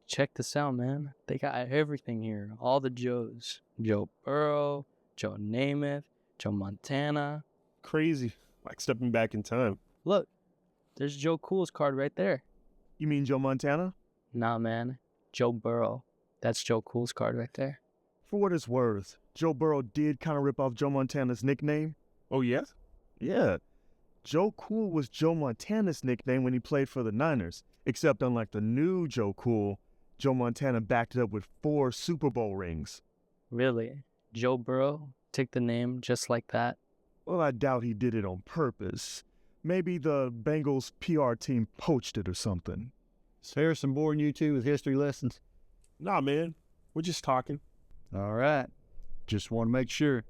check this out, man. They got everything here. All the Joes. Joe Burrow, Joe Namath, Joe Montana. Crazy. Like stepping back in time. Look, there's Joe Cool's card right there. You mean Joe Montana? Nah, man. Joe Burrow. That's Joe Cool's card right there. For what it's worth, Joe Burrow did kind of rip off Joe Montana's nickname. Oh, yeah? Yeah. Joe Cool was Joe Montana's nickname when he played for the Niners, except unlike the new Joe Cool, Joe Montana backed it up with 4 Super Bowl rings. Really? Joe Burrow took the name just like that? Well, I doubt he did it on purpose. Maybe the Bengals PR team poached it or something. Is Harrison boring you two with history lessons? Nah, man. We're just talking. All right. Just want to make sure.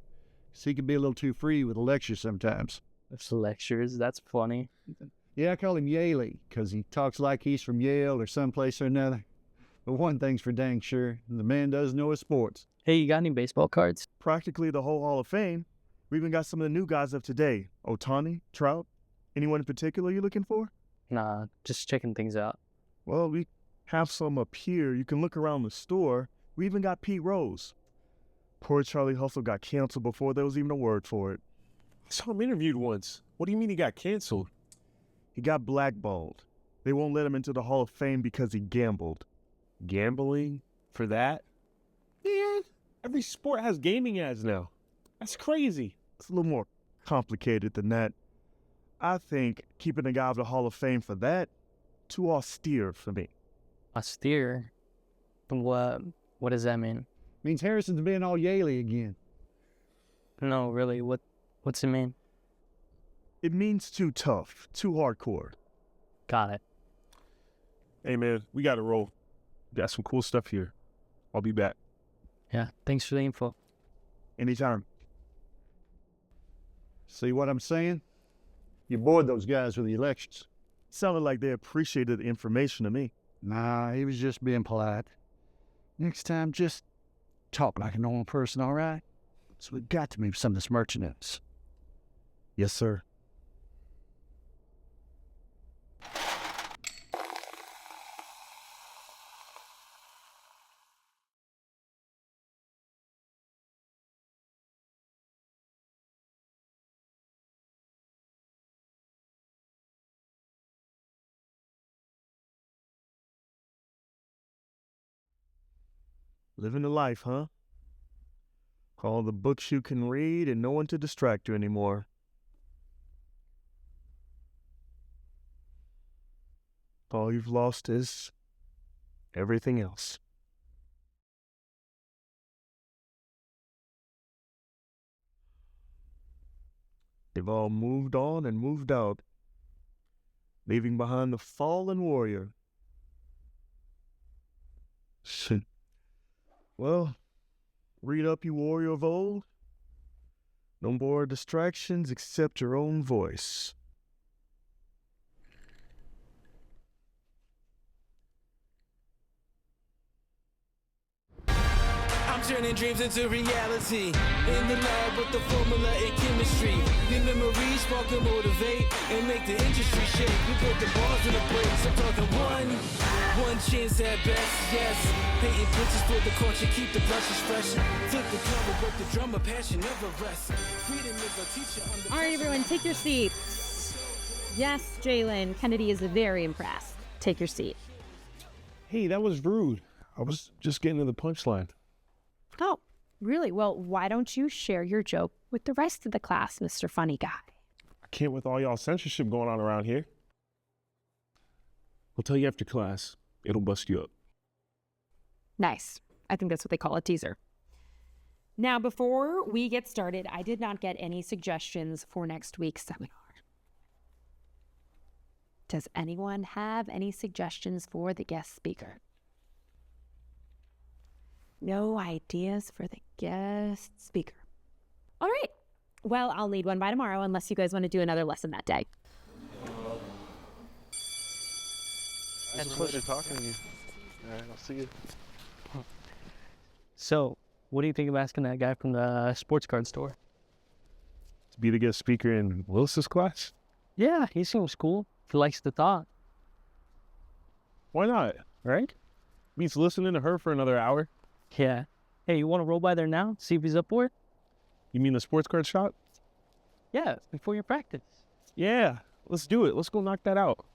'Cause he can be a little too free with the lectures sometimes. It's lectures. That's funny. Yeah, I call him Yaley because he talks like he's from Yale or someplace or another. But one thing's for dang sure, the man does know his sports. Hey, you got any baseball cards? Practically the whole Hall of Fame. We even got some of the new guys of today. Ohtani, Trout. Anyone in particular you looking for? Nah, just checking things out. Well, we have some up here. You can look around the store. We even got Pete Rose. Poor Charlie Hustle got canceled before there was even a word for it. I saw him interviewed once. What do you mean he got canceled? He got blackballed. They won't let him into the Hall of Fame because he gambled. Gambling? For that? Man, every sport has gaming ads now. That's crazy. It's a little more complicated than that. I think keeping a guy out of the Hall of Fame for that, too austere for me. Austere? What does that mean? Means Harrison's being all Yaley again. No, really, what's it mean? It means too tough, too hardcore. Got it. Hey, man, we got to roll. Got some cool stuff here. I'll be back. Yeah, thanks for the info. Anytime. See what I'm saying? You bored those guys with the elections. Sounded like they appreciated the information to me. Nah, he was just being polite. Next time, just talk like a normal person, all right? So we've got to move some of this merchandise. Yes, sir. Living the life, huh? All the books you can read and no one to distract you anymore. All you've lost is everything else. They've all moved on and moved out, leaving behind the fallen warrior. Well, read up, you warrior of old. No more distractions except your own voice. I'm turning dreams into reality. In the lab with the formula in chemistry. The memories spark and motivate and make the industry shake. We put the bars in the brakes. I'm talking one chance at best, yes. Painting pictures for the culture, keep the brushes fresh. Flip the cover, work the drummer, passion never rests. Freedom is a teacher. All right, everyone, take your seats. Yes, Jalen, Kennedy is very impressed. Take your seat. Hey, that was rude. I was just getting to the punchline. Oh, really? Well, why don't you share your joke with the rest of the class, Mr. Funny Guy? I can't with all y'all censorship going on around here. I'll tell you after class. It'll bust you up. Nice. I think that's what they call a teaser. Now, before we get started, I did not get any suggestions for next week's seminar. Does anyone have any suggestions for the guest speaker? No ideas for the guest speaker. All right. Well, I'll need one by tomorrow unless you guys want to do another lesson that day. It's a pleasure talking to you. All right, I'll see you. So, what do you think of asking that guy from the sports card store? To be the guest speaker in Willis's class? Yeah, he seems cool. He likes the thought. Why not? Right? Means listening to her for another hour. Yeah. Hey, you want to roll by there now? See if he's up for it? You mean the sports card shop? Yeah, before your practice. Yeah, let's do it. Let's go knock that out.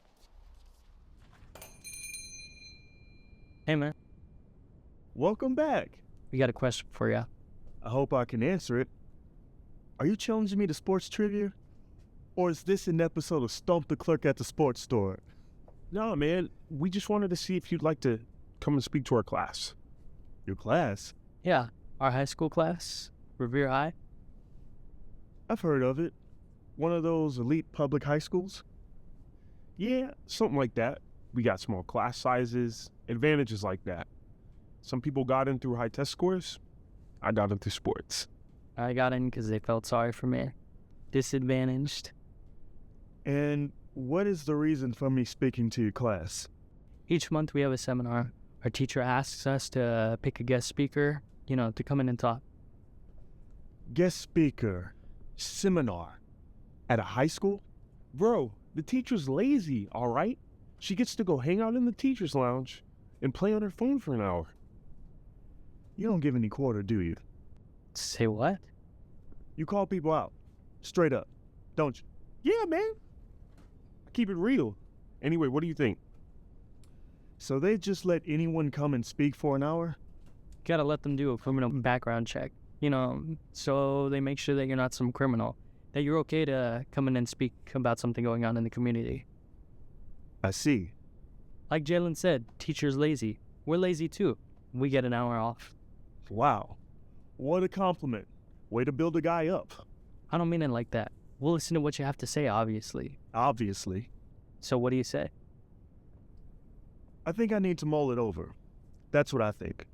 Hey, man, Welcome back. we got a question for you. I hope I can answer it. Are you challenging me to sports trivia? Or is this an episode of Stomp the Clerk at the Sports Store? No, man. We just wanted to see if you'd like to come and speak to our class. Your class? Yeah, our high school class, Revere High. I've heard of it. One of those elite public high schools? Yeah, something like that. We got small class sizes, advantages like that. Some people got in through high test scores. I got in through sports. I got in because they felt sorry for me. Disadvantaged. And what is the reason for me speaking to your class? Each month we have a seminar. Our teacher asks us to pick a guest speaker, to come in and talk. Guest speaker, seminar, at a high school? Bro, the teacher's lazy, all right? She gets to go hang out in the teacher's lounge and play on her phone for an hour. You don't give any quarter, do you? Say what? You call people out, straight up, don't you? Yeah, man. I keep it real. Anyway, what do you think? So they just let anyone come and speak for an hour? Gotta let them do a criminal background check, so they make sure that you're not some criminal, that you're okay to come in and speak about something going on in the community. I see. Like Jalen said, teacher's lazy. We're lazy too. We get an hour off. Wow. What a compliment. Way to build a guy up. I don't mean it like that. We'll listen to what you have to say, obviously. Obviously. So what do you say? I think I need to mull it over. That's what I think.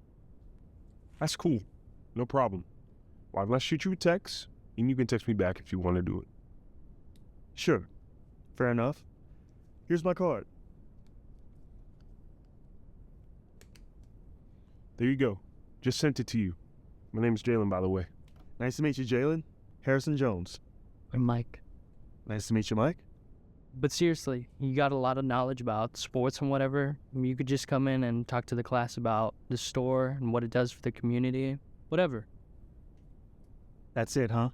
That's cool. No problem. Well, let's shoot you a text, and you can text me back if you want to do it. Sure. Fair enough. Here's my card. There you go. Just sent it to you. My name's Jalen, by the way. Nice to meet you, Jalen. Harrison Jones. I'm Mike. Nice to meet you, Mike. But seriously, you got a lot of knowledge about sports and whatever. You could just come in and talk to the class about the store and what it does for the community. Whatever. That's it, huh?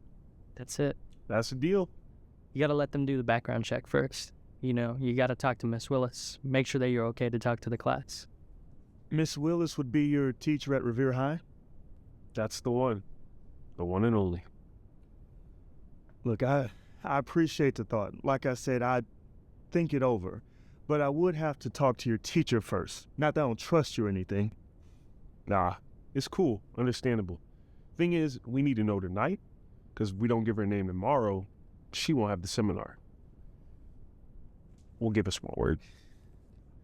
That's it. That's the deal. You gotta let them do the background check first. You gotta talk to Miss Willis. Make sure that you're okay to talk to the class. Miss Willis would be your teacher at Revere High? That's the one. The one and only. Look, I appreciate the thought. Like I said, I'd think it over. But I would have to talk to your teacher first. Not that I don't trust you or anything. Nah, it's cool. Understandable. Thing is, we need to know tonight, because if we don't give her a name tomorrow, she won't have the seminar. We'll give a small word.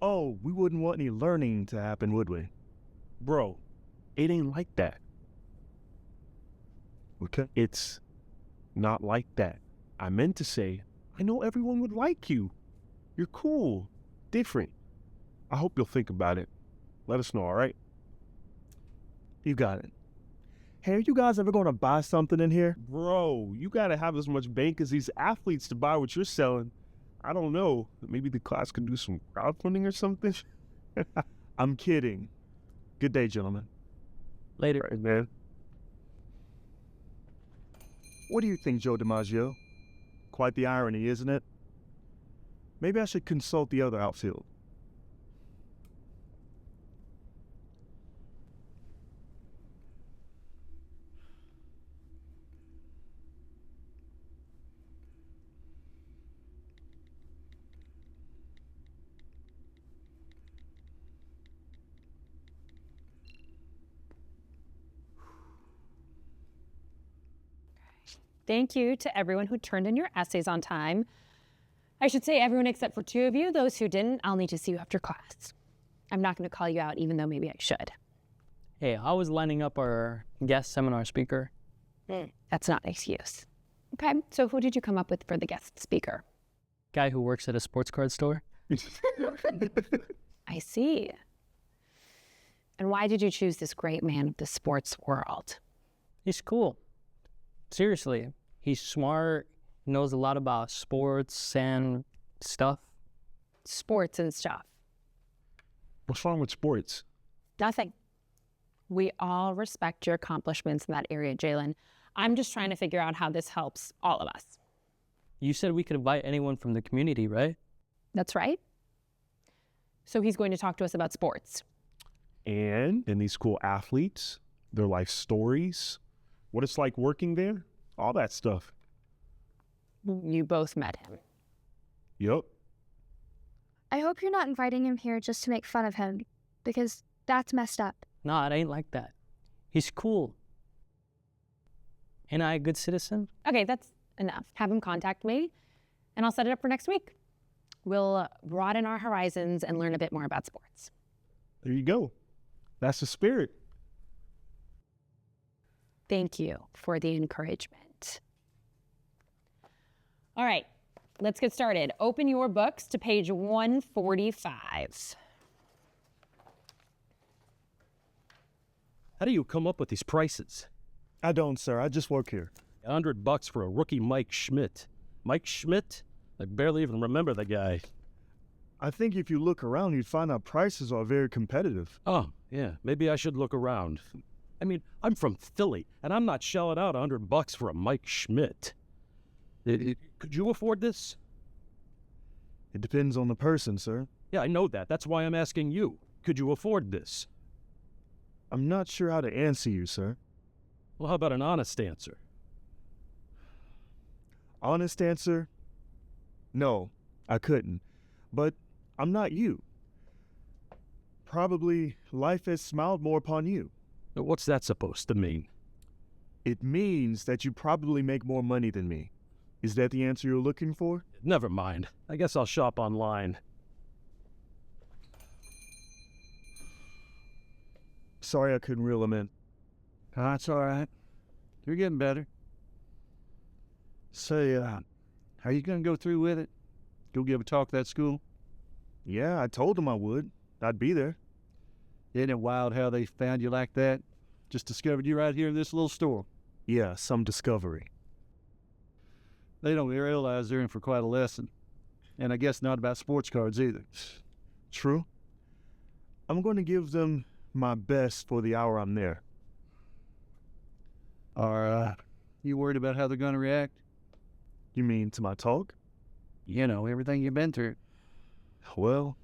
Oh, we wouldn't want any learning to happen, would we? Bro, it ain't like that. Okay. It's not like that. I meant to say, I know everyone would like you. You're cool. Different. I hope you'll think about it. Let us know, all right? You got it. Hey, are you guys ever going to buy something in here? Bro, you gotta have as much bank as these athletes to buy what you're selling. I don't know. Maybe the class could do some crowdfunding or something? I'm kidding. Good day, gentlemen. Later. Right, man. What do you think, Joe DiMaggio? Quite the irony, isn't it? Maybe I should consult the other outfield. Thank you to everyone who turned in your essays on time. I should say everyone except for 2 of you. Those who didn't, I'll need to see you after class. I'm not going to call you out, even though maybe I should. Hey, I was lining up our guest seminar speaker. That's not an excuse. Okay, so who did you come up with for the guest speaker? Guy who works at a sports card store. I see. And why did you choose this great man of the sports world? He's cool. Seriously, he's smart, knows a lot about sports and stuff. Sports and stuff. What's wrong with sports? Nothing. We all respect your accomplishments in that area, Jalen. I'm just trying to figure out how this helps all of us. You said we could invite anyone from the community, right? That's right. So he's going to talk to us about sports. And these cool athletes, their life stories, what it's like working there, all that stuff. You both met him. Yup. I hope you're not inviting him here just to make fun of him, because that's messed up. Nah, it ain't like that. He's cool. Ain't I a good citizen? Okay, that's enough. Have him contact me, and I'll set it up for next week. We'll broaden our horizons and learn a bit more about sports. There you go. That's the spirit. Thank you for the encouragement. All right, let's get started. Open your books to page 145. How do you come up with these prices? I don't, sir. I just work here. $100 for a rookie Mike Schmidt. Mike Schmidt? I barely even remember the guy. I think if you look around, you'd find our prices are very competitive. Oh, yeah, maybe I should look around. I mean, I'm from Philly, and I'm not shelling out $100 for a Mike Schmidt. Could you afford this? It depends on the person, sir. Yeah, I know that. That's why I'm asking you. Could you afford this? I'm not sure how to answer you, sir. Well, how about an honest answer? Honest answer? No, I couldn't. But I'm not you. Probably life has smiled more upon you. What's that supposed to mean? It means that you probably make more money than me. Is that the answer you're looking for? Never mind. I guess I'll shop online. Sorry I couldn't reel him in. That's all right. You're getting better. Say, are you going to go through with it? Go give a talk at that school? Yeah, I told him I would. I'd be there. Isn't it wild how they found you like that? Just discovered you right here in this little store. Yeah, some discovery. They don't realize they're in for quite a lesson. And I guess not about sports cards either. True. I'm going to give them my best for the hour I'm there. Are you worried about how they're going to react? You mean to my talk? You know, everything you've been through. Well,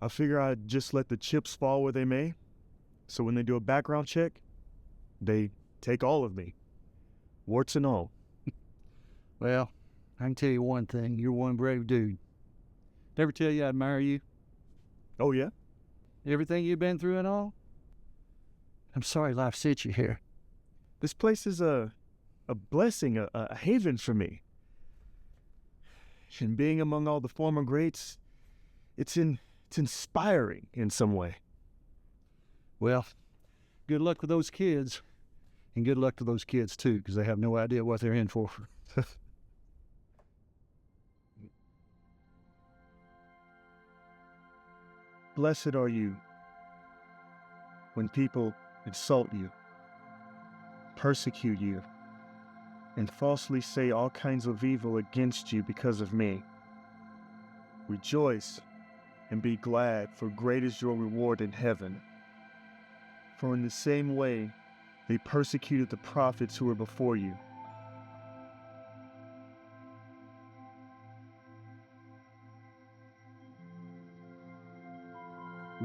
I figure I'd just let the chips fall where they may. So when they do a background check, they take all of me. Warts and all. Well, I can tell you one thing. You're one brave dude. Never tell you I admire you? Oh, yeah? Everything you've been through and all? I'm sorry life sent you here. This place is a blessing, a haven for me. And being among all the former greats, it's inspiring in some way. Well, good luck with those kids. And good luck to those kids, too, because they have no idea what they're in for. Blessed are you when people insult you, persecute you, and falsely say all kinds of evil against you because of me. Rejoice and be glad, for great is your reward in heaven. For in the same way they persecuted the prophets who were before you.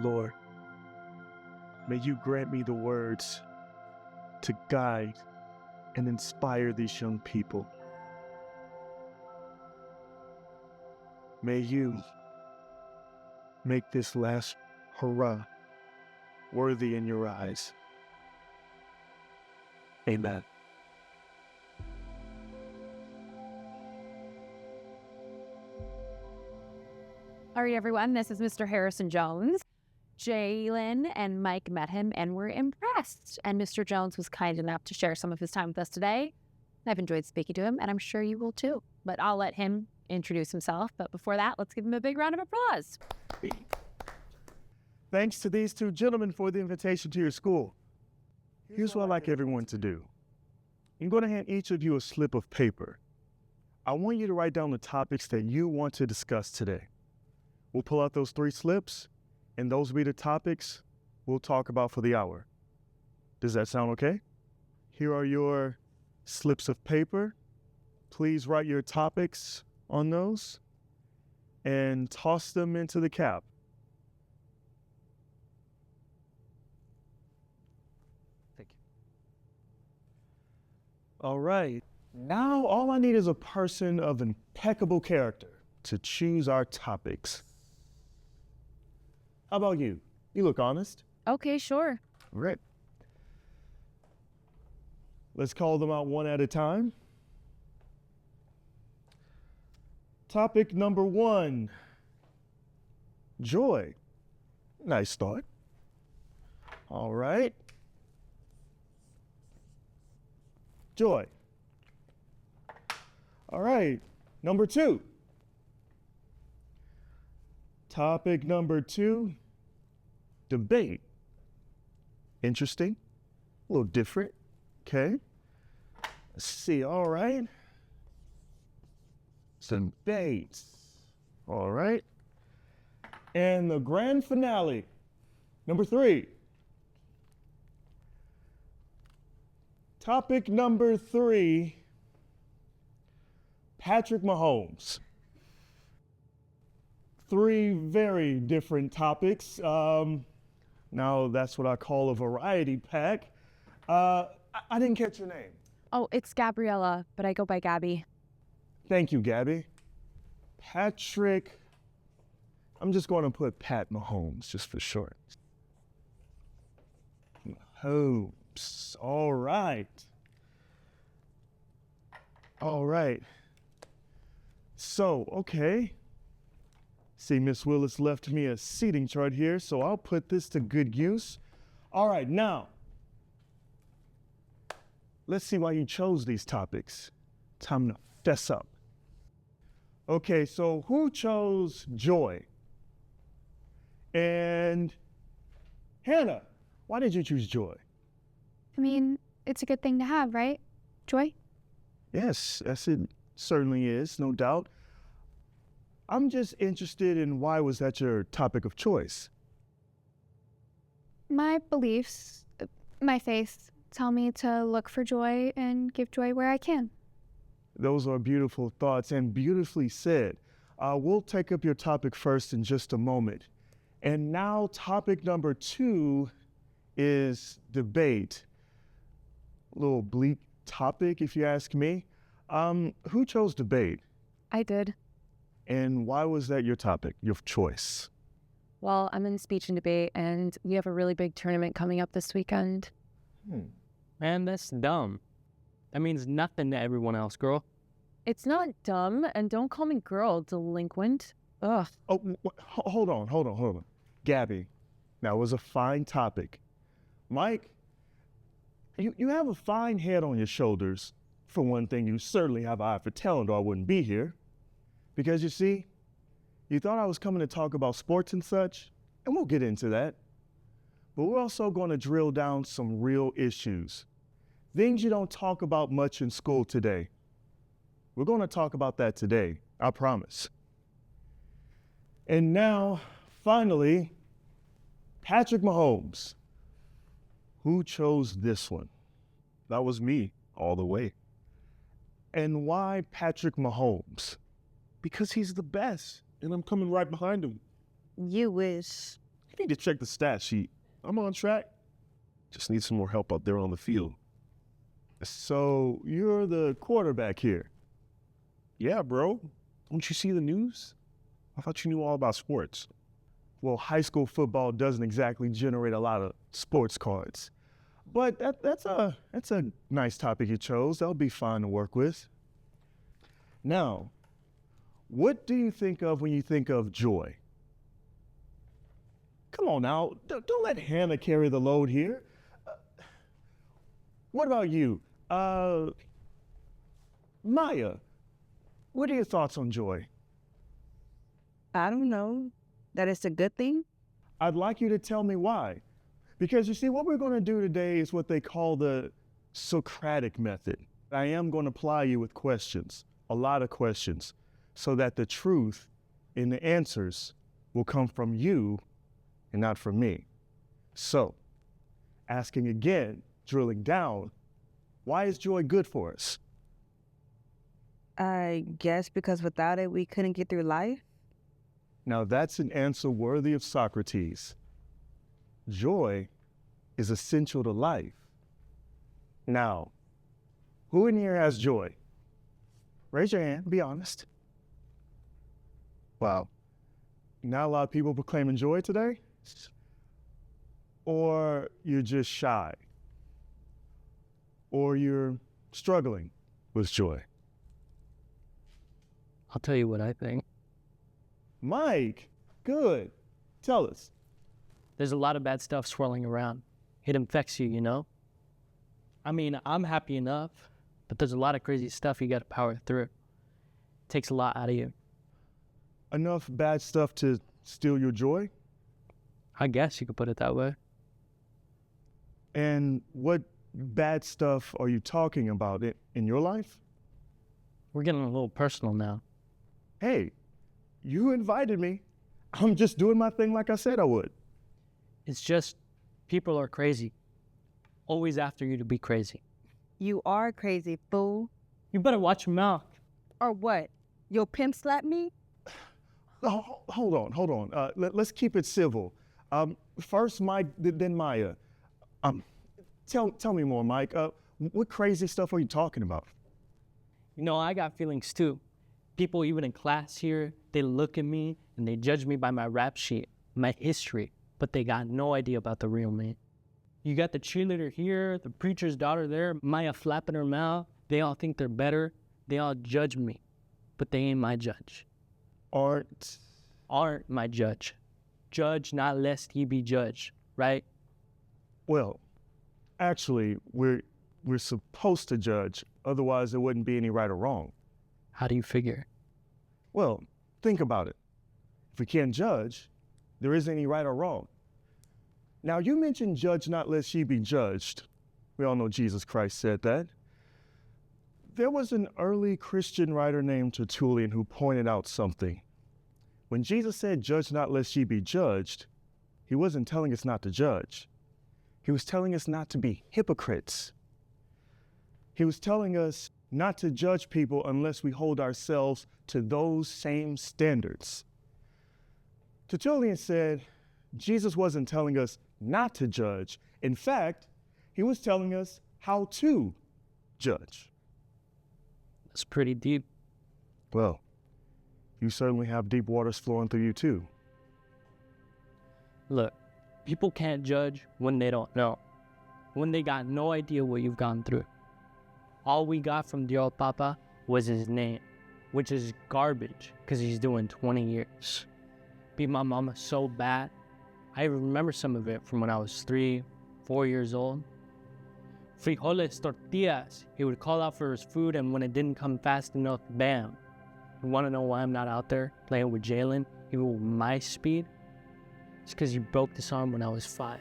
Lord, may you grant me the words to guide and inspire these young people. May you make this last hurrah worthy in your eyes. Amen. All right, everyone, this is Mr. Harrison Jones. Jalen and Mike met him and were impressed. And Mr. Jones was kind enough to share some of his time with us today. I've enjoyed speaking to him, and I'm sure you will too. But I'll let him introduce himself. But before that, let's give him a big round of applause. Thanks to these two gentlemen for the invitation to your school. Here's what I'd like everyone to do. I'm going to hand each of you a slip of paper. I want you to write down the topics that you want to discuss today. We'll pull out those 3 slips, and those will be the topics we'll talk about for the hour. Does that sound okay? Here are your slips of paper. Please write your topics on those and toss them into the cap. Thank you. All right. Now all I need is a person of impeccable character to choose our topics. How about you? You look honest. Okay, sure. All right. Let's call them out one at a time. Topic number 1, joy. Nice thought. All right. Joy. All right. Number 2. Topic number 2, debate. Interesting. A little different. Okay. Let's see. All right. Some debates. All right. And the grand finale, number 3. Topic number 3, Patrick Mahomes. 3 very different topics. Now that's what I call a variety pack. I didn't catch your name. Oh, it's Gabriella, but I go by Gabby. Thank you, Gabby. Patrick, I'm just going to put Pat Mahomes just for short. Mahomes, all right. All right. So, okay. See, Miss Willis left me a seating chart here, so I'll put this to good use. All right, now, let's see why you chose these topics. Time to fess up. Okay, so who chose joy? And Hannah, why did you choose joy? I mean, it's a good thing to have, right? Joy? Yes, yes, it certainly is, no doubt. I'm just interested in why was that your topic of choice? My beliefs, my faith, tell me to look for joy and give joy where I can. Those are beautiful thoughts and beautifully said. We'll take up your topic first in just a moment. And now topic number 2 is debate. A little bleak topic, if you ask me. Who chose debate? I did. And why was that your topic, your choice? Well, I'm in speech and debate, and we have a really big tournament coming up this weekend. Man, that's dumb. That means nothing to everyone else, girl. It's not dumb, and don't call me girl, delinquent. Ugh. Oh, hold on. Gabby, that was a fine topic. Mike, you have a fine head on your shoulders. For one thing, you certainly have an eye for talent or I wouldn't be here. Because you see, you thought I was coming to talk about sports and such, and we'll get into that. But we're also going to drill down some real issues. Things you don't talk about much in school today. We're going to talk about that today, I promise. And now, finally, Patrick Mahomes. Who chose this one? That was me, all the way. And why Patrick Mahomes? Because he's the best, and I'm coming right behind him. You wish. You need to check the stat sheet. I'm on track. Just need some more help out there on the field. So you're the quarterback here? Yeah, bro. Don't you see the news? I thought you knew all about sports. Well, high school football doesn't exactly generate a lot of sports cards. But that's a nice topic you chose. That'll be fine to work with. Now, what do you think of when you think of joy? Come on now, don't let Hannah carry the load here. What about you? Maya, what are your thoughts on joy? I don't know. That it's a good thing? I'd like you to tell me why. Because you see, what we're going to do today is what they call the Socratic method. I am going to ply you with questions, a lot of questions, so that the truth in the answers will come from you and not from me. So, asking again, drilling down, why is joy good for us? I guess because without it, we couldn't get through life. Now that's an answer worthy of Socrates. Joy is essential to life. Now, who in here has joy? Raise your hand, be honest. Wow. Not a lot of people proclaiming joy today? Or you're just shy? Or you're struggling with joy? I'll tell you what I think. Mike, good. Tell us. There's a lot of bad stuff swirling around. It infects you, you know? I mean, I'm happy enough, but there's a lot of crazy stuff you got to power through. It takes a lot out of you. Enough bad stuff to steal your joy? I guess you could put it that way. And what bad stuff are you talking about in your life? We're getting a little personal now. Hey, you invited me. I'm just doing my thing like I said I would. It's just people are crazy. Always after you to be crazy. You are crazy, fool. You better watch your mouth. Or what? Your pimp slapped me? Oh, hold on. Let's keep it civil. First Mike, then Maya. Tell me more, Mike. What crazy stuff are you talking about? You know, I got feelings too. People even in class here, they look at me and they judge me by my rap sheet, my history, but they got no idea about the real me. You got the cheerleader here, the preacher's daughter there, Maya flapping her mouth. They all think they're better. They all judge me, but they ain't my judge. Aren't my judge. Judge not lest ye be judged, right? Well, actually, we're supposed to judge. Otherwise, there wouldn't be any right or wrong. How do you figure? Well, think about it. If we can't judge, there isn't any right or wrong. Now, you mentioned judge not lest ye be judged. We all know Jesus Christ said that. There was an early Christian writer named Tertullian who pointed out something. When Jesus said, judge not lest ye be judged, he wasn't telling us not to judge. He was telling us not to be hypocrites. He was telling us not to judge people unless we hold ourselves to those same standards. Tertullian said Jesus wasn't telling us not to judge. In fact, he was telling us how to judge. That's pretty deep. Well, you certainly have deep waters flowing through you too. Look, people can't judge when they don't know, when they got no idea what you've gone through. All we got from dear old Papa was his name, which is garbage because he's doing 20 years. Beat my mama so bad. I remember some of it from when I was 3, 4 years old. Frijoles, tortillas. He would call out for his food, and when it didn't come fast enough, bam. You want to know why I'm not out there playing with Jalen, even with my speed? It's because he broke this arm when I was 5.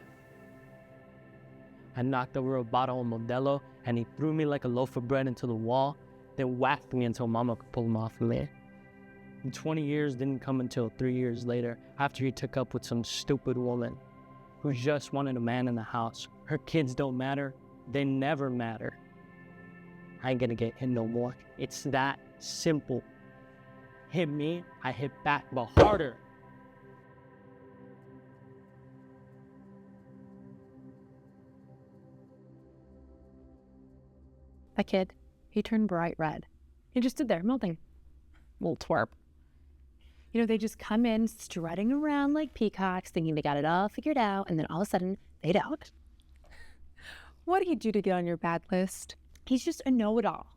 I knocked over a bottle of Modelo, and he threw me like a loaf of bread into the wall, then whacked me until Mama could pull him off of me. And 20 years didn't come until 3 years later, after he took up with some stupid woman who just wanted a man in the house. Her kids don't matter. They never matter. I ain't gonna get hit no more. It's that simple. Hit me, I hit back, but harder. That kid, he turned bright red. He just stood there, melting. Little twerp. You know, they just come in strutting around like peacocks, thinking they got it all figured out, and then all of a sudden, they don't. What did he do to get on your bad list? He's just a know-it-all.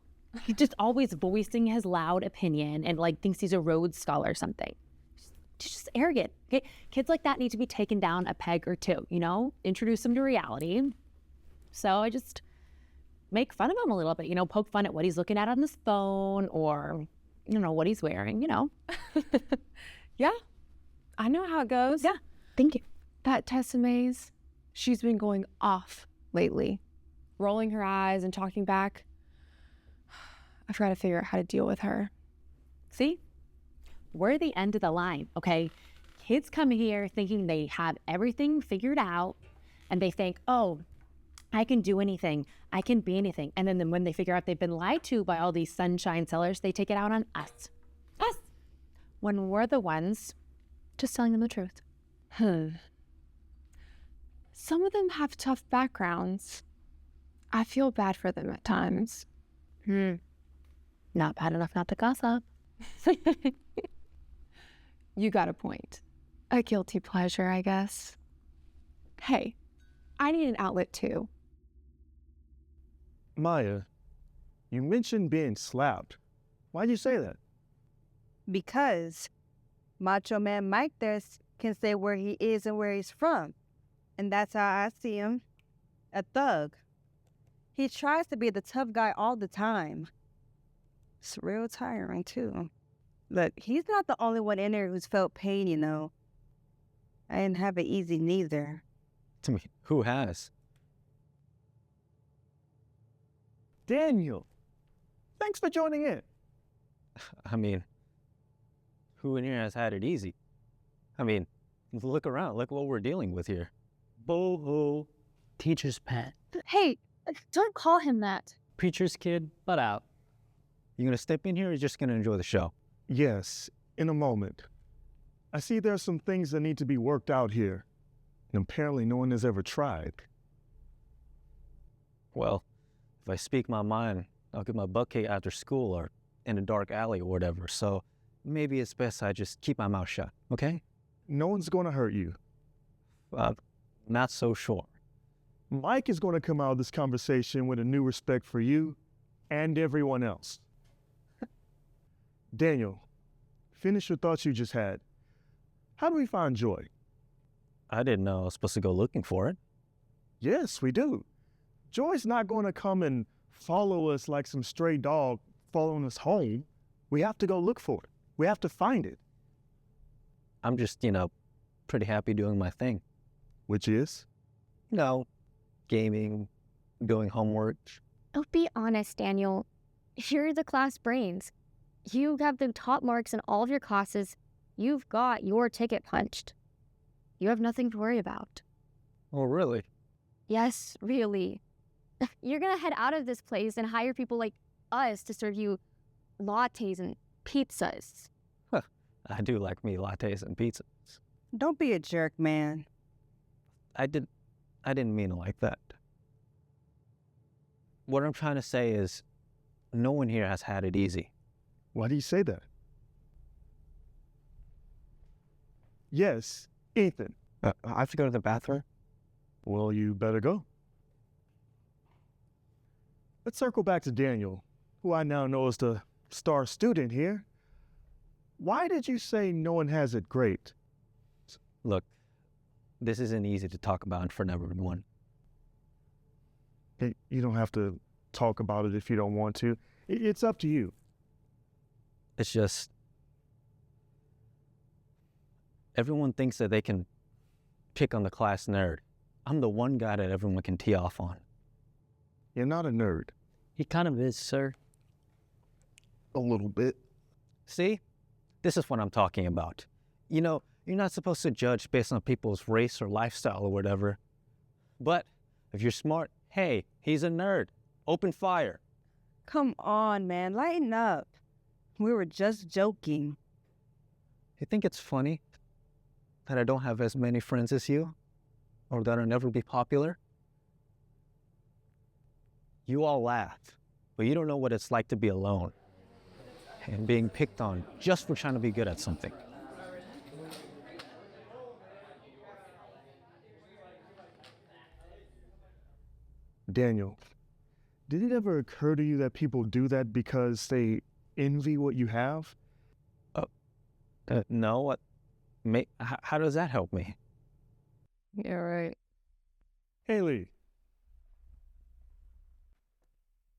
He's just always voicing his loud opinion and like thinks he's a Rhodes Scholar or something. Just arrogant. Okay, kids like that need to be taken down a peg or two. You know, introduce them to reality. So I just make fun of him a little bit. You know, poke fun at what he's looking at on his phone or, you know, what he's wearing. You know. Yeah, I know how it goes. Yeah, thank you. That Tessa Mays, she's been going off lately, rolling her eyes and talking back. I've got to figure out how to deal with her. See, we're the end of the line, okay? Kids come here thinking they have everything figured out, and they think, oh, I can do anything. I can be anything. And then when they figure out they've been lied to by all these sunshine sellers, they take it out on us. Us! When we're the ones just telling them the truth. Some of them have tough backgrounds. I feel bad for them at times. Not bad enough not to gossip. You got a point. A guilty pleasure, I guess. Hey, I need an outlet too. Maya, you mentioned being slapped. Why'd you say that? Because Macho Man Mike there can say where he is and where he's from. And that's how I see him. A thug. He tries to be the tough guy all the time. It's real tiring, too. Look, he's not the only one in there who's felt pain, you know. I didn't have it easy neither. To me, who has? Daniel, thanks for joining in. I mean, who in here has had it easy? I mean, look around. Look what we're dealing with here. Boo-hoo. Teacher's pet. Hey, don't call him that. Preacher's kid, but out. You gonna step in here or just gonna enjoy the show? Yes, in a moment. I see there's some things that need to be worked out here, and apparently no one has ever tried. Well, if I speak my mind, I'll get my butt kicked after school or in a dark alley or whatever, so maybe it's best I just keep my mouth shut, okay? No one's going to hurt you. Not so sure. Mike is going to come out of this conversation with a new respect for you and everyone else. Daniel, finish your thoughts you just had. How do we find joy? I didn't know I was supposed to go looking for it. Yes, we do. Joy's not going to come and follow us like some stray dog following us home. We have to go look for it. We have to find it. I'm just, pretty happy doing my thing. Which is? Gaming, doing homework. Oh, be honest, Daniel. You're the class brains. You have the top marks in all of your classes. You've got your ticket punched. You have nothing to worry about. Oh, really? Yes, really. You're gonna head out of this place and hire people like us to serve you lattes and pizzas. I do like me lattes and pizzas. Don't be a jerk, man. I didn't mean it like that. What I'm trying to say is, no one here has had it easy. Why do you say that? Yes, Ethan. I have to go to the bathroom? Well, you better go. Let's circle back to Daniel, who I now know is the star student here. Why did you say no one has it great? Look, this isn't easy to talk about in front of everyone. You don't have to talk about it if you don't want to. It's up to you. It's just, everyone thinks that they can pick on the class nerd. I'm the one guy that everyone can tee off on. You're not a nerd. He kind of is, sir. A little bit. See? This is what I'm talking about. You're not supposed to judge based on people's race or lifestyle or whatever. But if you're smart, hey, he's a nerd. Open fire. Come on, man. Lighten up. We were just joking. You think it's funny that I don't have as many friends as you? Or that I'll never be popular? You all laugh, but you don't know what it's like to be alone and being picked on just for trying to be good at something. Daniel, did it ever occur to you that people do that because they envy what you have? No. What? How does that help me? Yeah, right. Haley.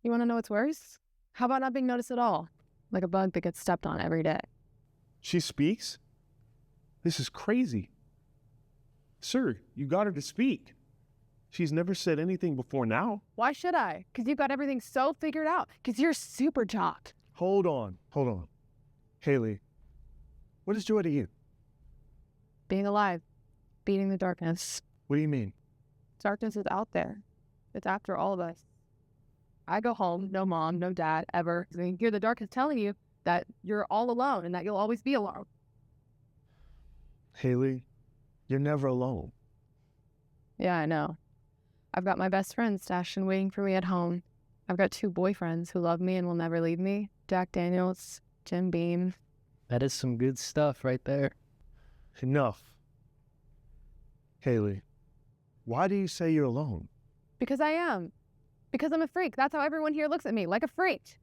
You want to know what's worse? How about not being noticed at all? Like a bug that gets stepped on every day. She speaks? This is crazy. Sir, you got her to speak. She's never said anything before now. Why should I? Because you got everything so figured out. Because you're super jock. Hold on. Haley, what is joy to you? Being alive. Beating the darkness. What do you mean? Darkness is out there. It's after all of us. I go home, no mom, no dad, ever. So you hear the darkness telling you that you're all alone and that you'll always be alone. Haley, you're never alone. Yeah, I know. I've got my best friend stashed and waiting for me at home. I've got 2 boyfriends who love me and will never leave me. Jack Daniels, Jim Beam. That is some good stuff right there. Enough. Haley, why do you say you're alone? Because I am. Because I'm a freak. That's how everyone here looks at me, like a freak.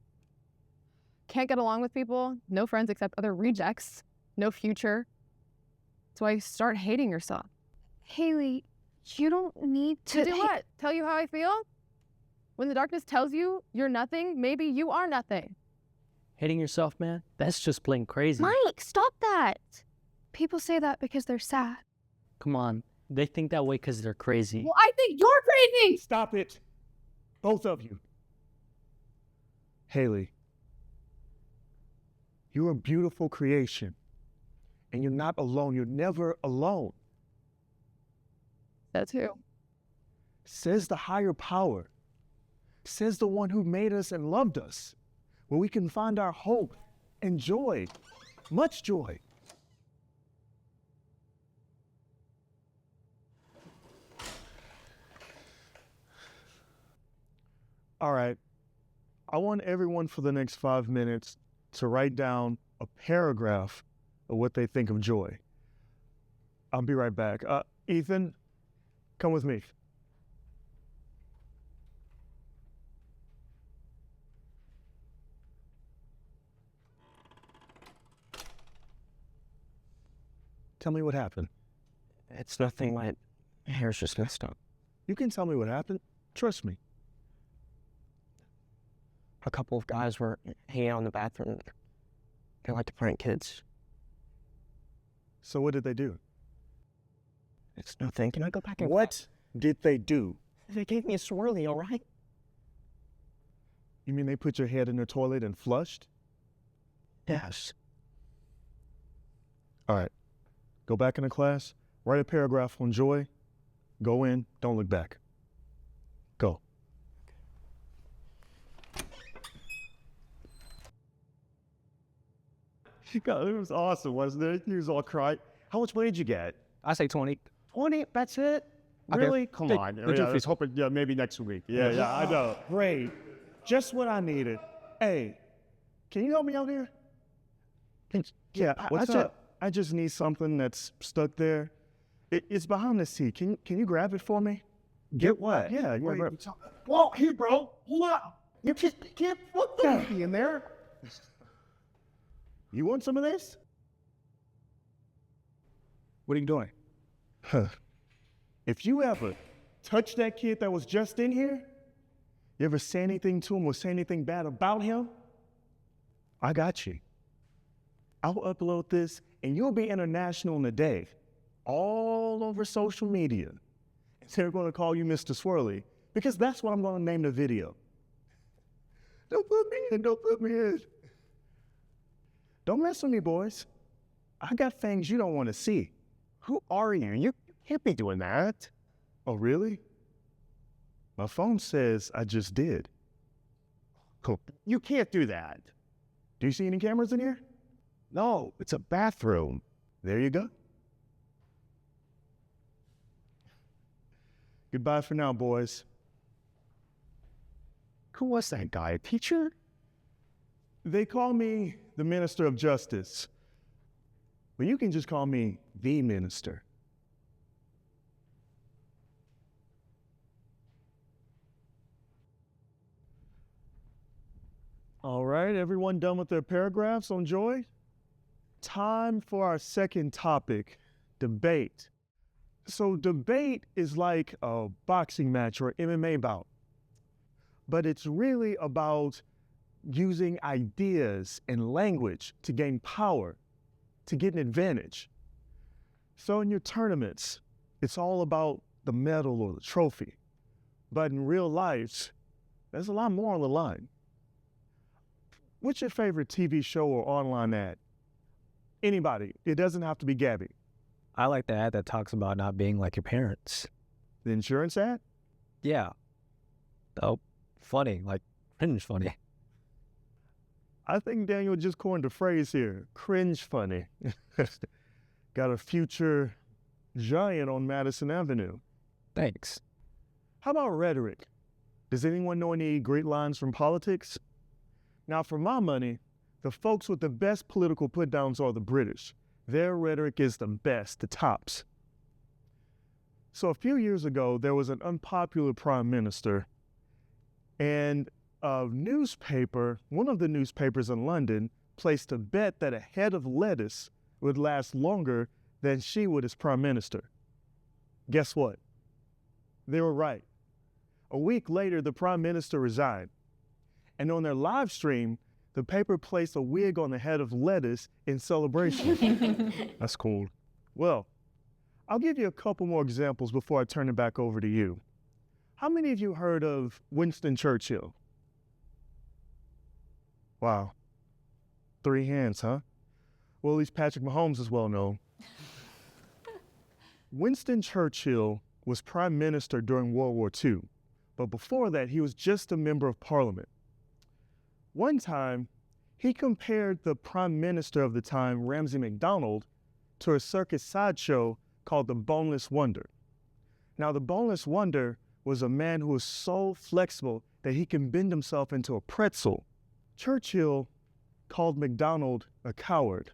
Can't get along with people. No friends except other rejects. No future. That's why you start hating yourself. Haley, you don't need to do what? Tell you how I feel? When the darkness tells you you're nothing, maybe you are nothing. Hating yourself, man? That's just plain crazy. Mike, stop that. People say that because they're sad. Come on. They think that way because they're crazy. Well, I think you're crazy! Stop it. Both of you. Haley, you're a beautiful creation. And you're not alone. You're never alone. That too. Says the higher power. Says the one who made us and loved us, where we can find our hope and joy, much joy. All right, I want everyone for the next 5 minutes to write down a paragraph of what they think of joy. I'll be right back. Ethan, come with me. Tell me what happened. It's nothing. My hair's just messed up. You can tell me what happened. Trust me. A couple of guys were hanging out in the bathroom. They like to prank kids. So what did they do? It's nothing. Can I go back and... What did they do? They gave me a swirly, all right? You mean they put your head in the toilet and flushed? Yes. All right. Go back into class, write a paragraph on joy, go in, don't look back. Go. God, it was awesome, wasn't it? He was all crying. How much money did you get? I say 20. 20? That's it? Okay. Really? Come on. I was hoping, maybe next week. Yeah, I know. Great. Just what I needed. Hey, can you help me out here? Yeah, what's up? I just need something that's stuck there. It's behind the seat. Can you grab it for me? Get what? Yeah, you grab it. Whoa, here, bro. Hold up. You can't put that in there. You want some of this? What are you doing? If you ever touch that kid that was just in here, you ever say anything to him or say anything bad about him, I got you. I'll upload this and you'll be international in a day, all over social media. And they're going to call you Mr. Swirly because that's what I'm going to name the video. Don't put me in, don't put me in. Don't mess with me, boys. I got things you don't want to see. Who are you? You can't be doing that. Oh, really? My phone says I just did. Cool. You can't do that. Do you see any cameras in here? No, it's a bathroom. There you go. Goodbye for now, boys. Who was that guy? A teacher? They call me the Minister of Justice. But you can just call me the Minister. All right, everyone done with their paragraphs on joy? Time for our second topic, debate. So debate is like a boxing match or MMA bout, but it's really about using ideas and language to gain power, to get an advantage. So in your tournaments, it's all about the medal or the trophy. But in real life, there's a lot more on the line. What's your favorite TV show or online ad? Anybody. It doesn't have to be Gabby. I like the ad that talks about not being like your parents. The insurance ad? Yeah. Oh, funny, like cringe funny. I think Daniel just coined a phrase here, cringe funny. Got a future giant on Madison Avenue. Thanks. How about rhetoric? Does anyone know any great lines from politics? Now, for my money, the folks with the best political put-downs are the British. Their rhetoric is the best, the tops. So a few years ago, there was an unpopular prime minister, and a newspaper, one of the newspapers in London, placed a bet that a head of lettuce would last longer than she would as prime minister. Guess what? They were right. A week later, the prime minister resigned. And on their live stream, the paper placed a wig on the head of lettuce in celebration. That's cool. Well, I'll give you a couple more examples before I turn it back over to you. How many of you heard of Winston Churchill? Wow. 3 hands, huh? Well, at least Patrick Mahomes is well known. Winston Churchill was prime minister during World War II, but before that, he was just a member of parliament. One time, he compared the prime minister of the time, Ramsay MacDonald, to a circus sideshow called the Boneless Wonder. Now, the Boneless Wonder was a man who was so flexible that he can bend himself into a pretzel. Churchill called MacDonald a coward,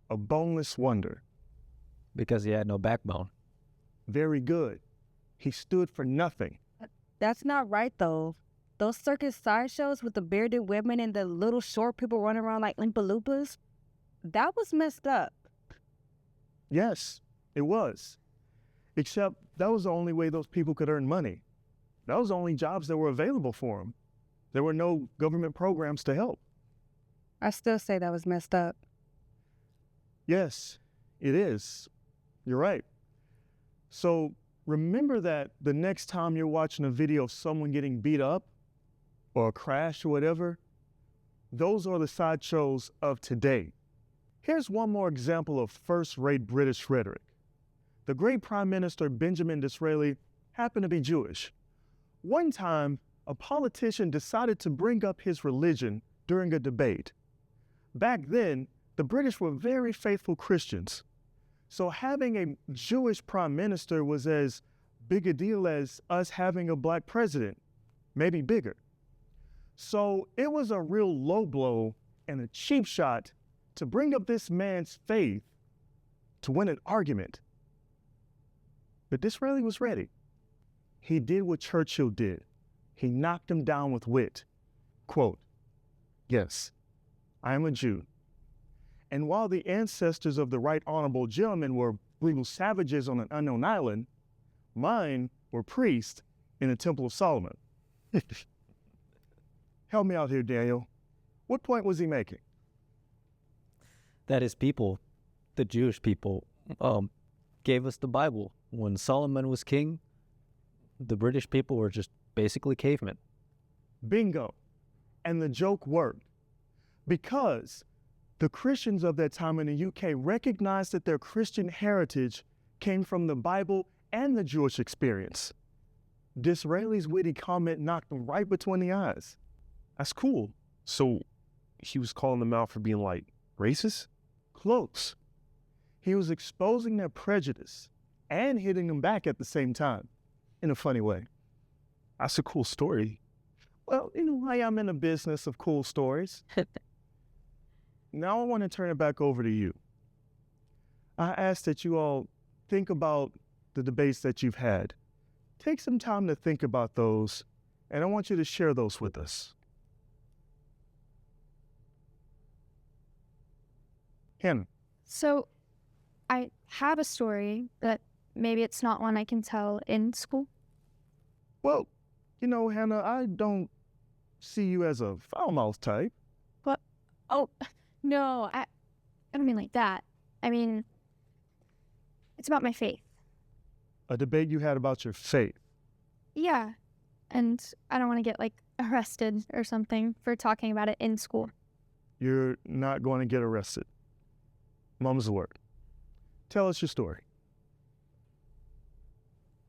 a boneless wonder. Because he had no backbone. Very good. He stood for nothing. That's not right, though. Those circus sideshows with the bearded women and the little short people running around like Oompa Loompas, that was messed up. Yes, it was. Except that was the only way those people could earn money. That was the only jobs that were available for them. There were no government programs to help. I still say that was messed up. Yes, it is. You're right. So remember that the next time you're watching a video of someone getting beat up or a crash or whatever, those are the sideshows of today. Here's one more example of first-rate British rhetoric. The great Prime Minister Benjamin Disraeli happened to be Jewish. One time, a politician decided to bring up his religion during a debate. Back then, the British were very faithful Christians. So having a Jewish prime minister was as big a deal as us having a black president, maybe bigger. So it was a real low blow and a cheap shot to bring up this man's faith to win an argument. But Disraeli was ready. He did what Churchill did. He knocked him down with wit. Quote, "Yes, I am a Jew. And while the ancestors of the right honorable gentleman were brutal savages on an unknown island, mine were priests in the Temple of Solomon." Help me out here, Daniel. What point was he making? That his people, the Jewish people, gave us the Bible. When Solomon was king, the British people were just basically cavemen. Bingo. And the joke worked. Because the Christians of that time in the UK recognized that their Christian heritage came from the Bible and the Jewish experience. Disraeli's witty comment knocked them right between the eyes. That's cool. So he was calling them out for being like racist? Close. He was exposing their prejudice and hitting them back at the same time, in a funny way. That's a cool story. Well, you know, I am in the business of cool stories. Now I want to turn it back over to you. I ask that you all think about the debates that you've had. Take some time to think about those, and I want you to share those with us. Hannah. So I have a story, but maybe it's not one I can tell in school. Well, you know, Hannah, I don't see you as a foul-mouthed type. What? Oh, no, I don't mean like that. I mean, it's about my faith. A debate you had about your faith. Yeah, and I don't want to get, like, arrested or something for talking about it in school. You're not going to get arrested. Mum's the word. Tell us your story.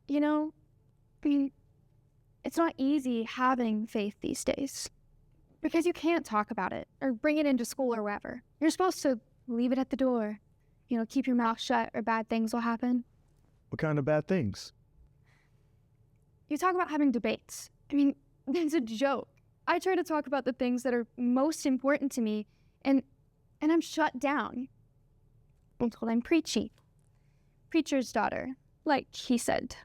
You know, I mean, it's not easy having faith these days because you can't talk about it or bring it into school or wherever. You're supposed to leave it at the door, keep your mouth shut or bad things will happen. What kind of bad things? You talk about having debates. I mean, that's a joke. I try to talk about the things that are most important to me, and I'm shut down. I'm told I'm preachy. Preacher's daughter, like he said.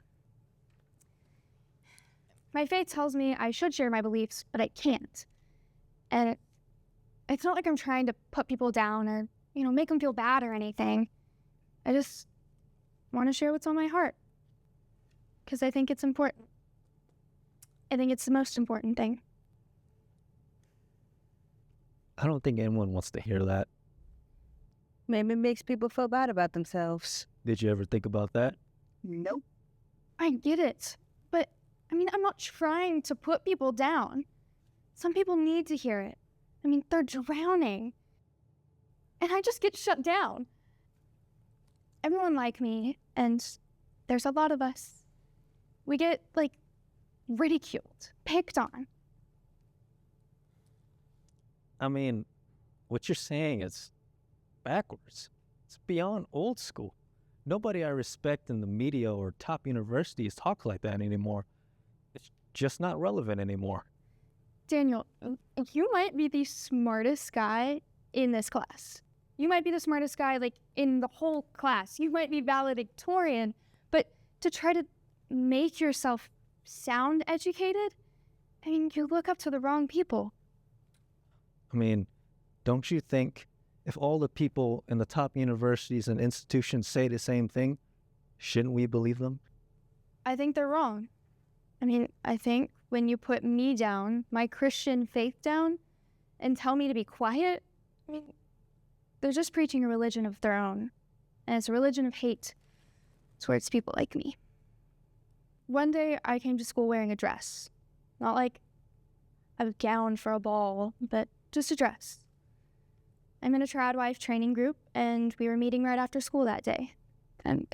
My faith tells me I should share my beliefs, but I can't. And it's not like I'm trying to put people down or, make them feel bad or anything. I just want to share what's on my heart. Because I think it's important. I think it's the most important thing. I don't think anyone wants to hear that. Maybe it makes people feel bad about themselves. Did you ever think about that? Nope. I get it. But, I'm not trying to put people down. Some people need to hear it. They're drowning. And I just get shut down. Everyone like me, and there's a lot of us. We get, ridiculed, picked on. What you're saying is backwards. It's beyond old school. Nobody I respect in the media or top universities talk like that anymore. It's just not relevant anymore. Daniel, you might be the smartest guy in this class. You might be the smartest guy, in the whole class. You might be valedictorian, but to try to make yourself sound educated, you look up to the wrong people. Don't you think if all the people in the top universities and institutions say the same thing, shouldn't we believe them? I think they're wrong. I think when you put me down, my Christian faith down, and tell me to be quiet, they're just preaching a religion of their own. And it's a religion of hate towards people like me. One day I came to school wearing a dress. Not like a gown for a ball, but just a dress. I'm in a tradwife training group, and we were meeting right after school that day. And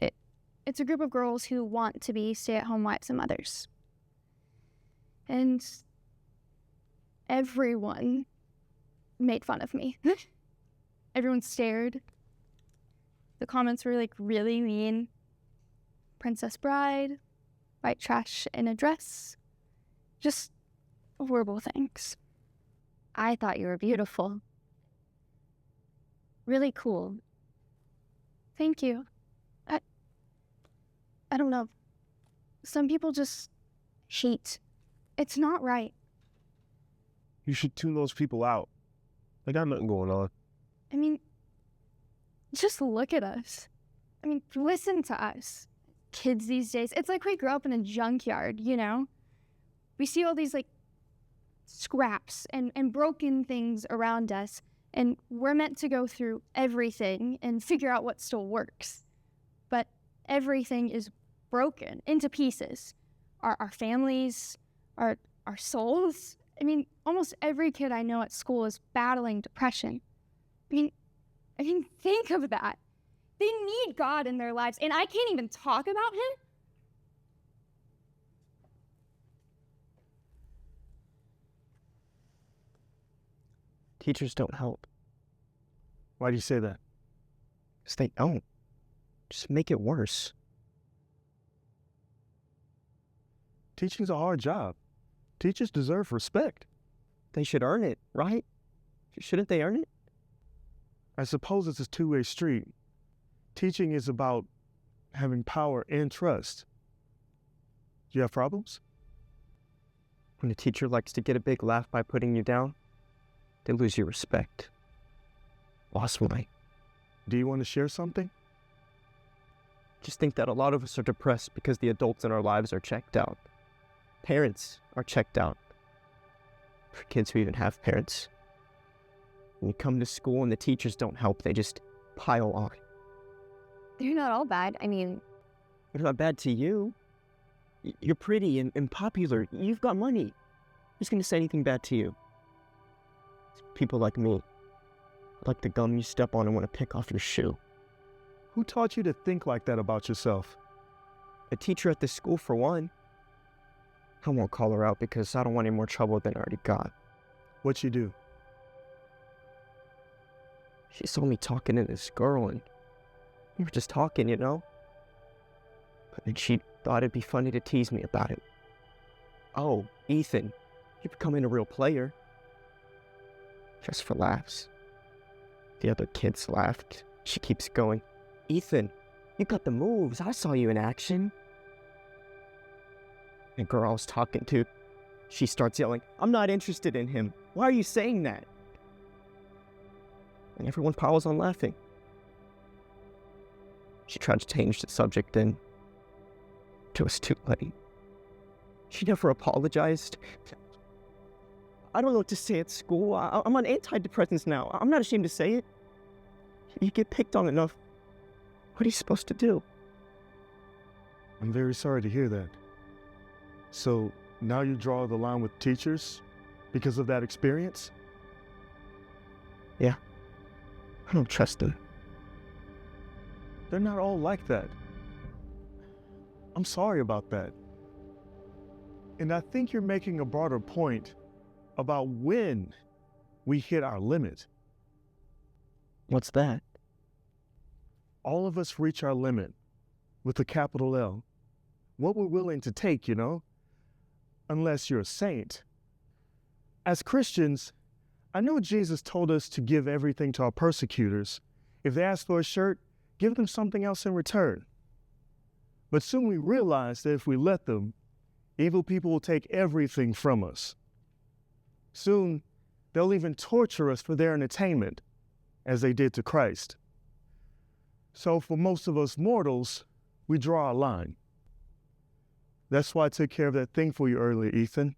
it's a group of girls who want to be stay-at-home wives and mothers. And everyone made fun of me. Everyone stared. The comments were really mean. Princess bride, white trash in a dress. Just horrible things. I thought you were beautiful. Really cool. Thank you. I don't know. Some people just hate. It's not right. You should tune those people out. They got nothing going on. Just look at us. Listen to us. Kids these days, it's like we grew up in a junkyard, We see all these, scraps and broken things around us, and we're meant to go through everything and figure out what still works. But everything is broken into pieces. Our families, our souls. Almost every kid I know at school is battling depression. Think of that. They need God in their lives, and I can't even talk about him. Teachers don't help. Why do you say that? Because they don't. Just make it worse. Teaching's a hard job. Teachers deserve respect. They should earn it, right? Shouldn't they earn it? I suppose it's a two-way street. Teaching is about having power and trust. Do you have problems? When a teacher likes to get a big laugh by putting you down, they lose your respect. Lost mine. Do you want to share something? Just think that a lot of us are depressed because the adults in our lives are checked out. Parents are checked out. For kids who even have parents. When you come to school and the teachers don't help, they just pile on. They're not all bad. They're not bad to you. You're pretty and popular. You've got money. Who's going to say anything bad to you? It's people like me. Like the gum you step on and want to pick off your shoe. Who taught you to think like that about yourself? A teacher at the school, for one. I won't call her out because I don't want any more trouble than I already got. What'd you do? She saw me talking to this girl and we were just talking, you know? But then she thought it'd be funny to tease me about it. Oh, Ethan, you're becoming a real player. Just for laughs. The other kids laughed. She keeps going, Ethan, you got the moves. I saw you in action. The girl I was talking to, she starts yelling, I'm not interested in him. Why are you saying that? And everyone piles on laughing. She tried to change the subject and it was too late. She never apologized. I don't know what to say at school. I'm on antidepressants now. I'm not ashamed to say it. You get picked on enough. What are you supposed to do? I'm very sorry to hear that. So now you draw the line with teachers because of that experience? Yeah. I don't trust them. They're not all like that. I'm sorry about that. And I think you're making a broader point about when we hit our limit. What's that? All of us reach our limit with a capital L. What we're willing to take, you know? Unless you're a saint. As Christians, I know Jesus told us to give everything to our persecutors. If they ask for a shirt, give them something else in return. But soon we realize that if we let them, evil people will take everything from us. Soon, they'll even torture us for their entertainment, as they did to Christ. So for most of us mortals, we draw a line. That's why I took care of that thing for you earlier, Ethan.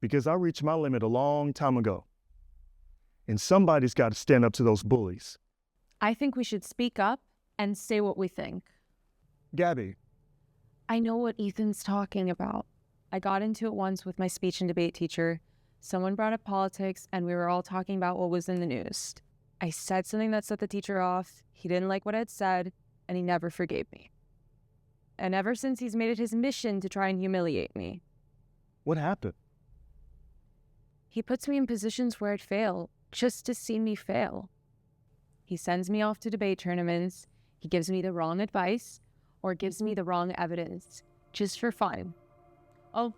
Because I reached my limit a long time ago. And somebody's got to stand up to those bullies. I think we should speak up and say what we think. Gabby. I know what Ethan's talking about. I got into it once with my speech and debate teacher. Someone brought up politics and we were all talking about what was in the news. I said something that set the teacher off. He didn't like what I'd said and he never forgave me. And ever since, he's made it his mission to try and humiliate me. What happened? He puts me in positions where I'd fail just to see me fail. He sends me off to debate tournaments. He gives me the wrong advice or gives me the wrong evidence just for fun. Oh,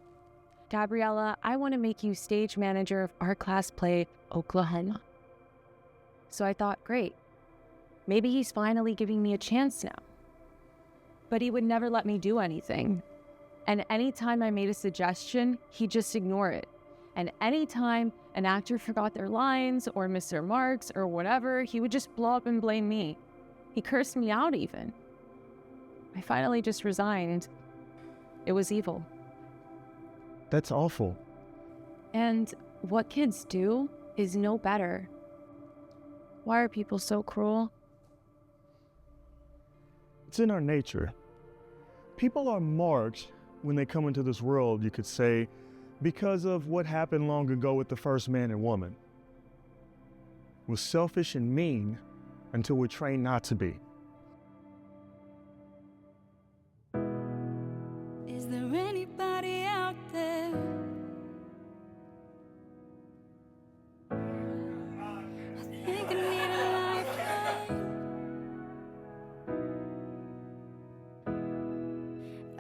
Gabriella, I want to make you stage manager of our class play, Oklahoma. So I thought, great. Maybe he's finally giving me a chance now. But he would never let me do anything. And anytime I made a suggestion, he'd just ignore it. And anytime an actor forgot their lines or missed their marks or whatever, he would just blow up and blame me. He cursed me out even. I finally just resigned. It was evil. That's awful. And what kids do is no better. Why are people so cruel? It's in our nature. People are marked when they come into this world, you could say, because of what happened long ago with the first man and woman. We're selfish and mean until we're trained not to be. Is there anybody out there? I think I need a lifeline.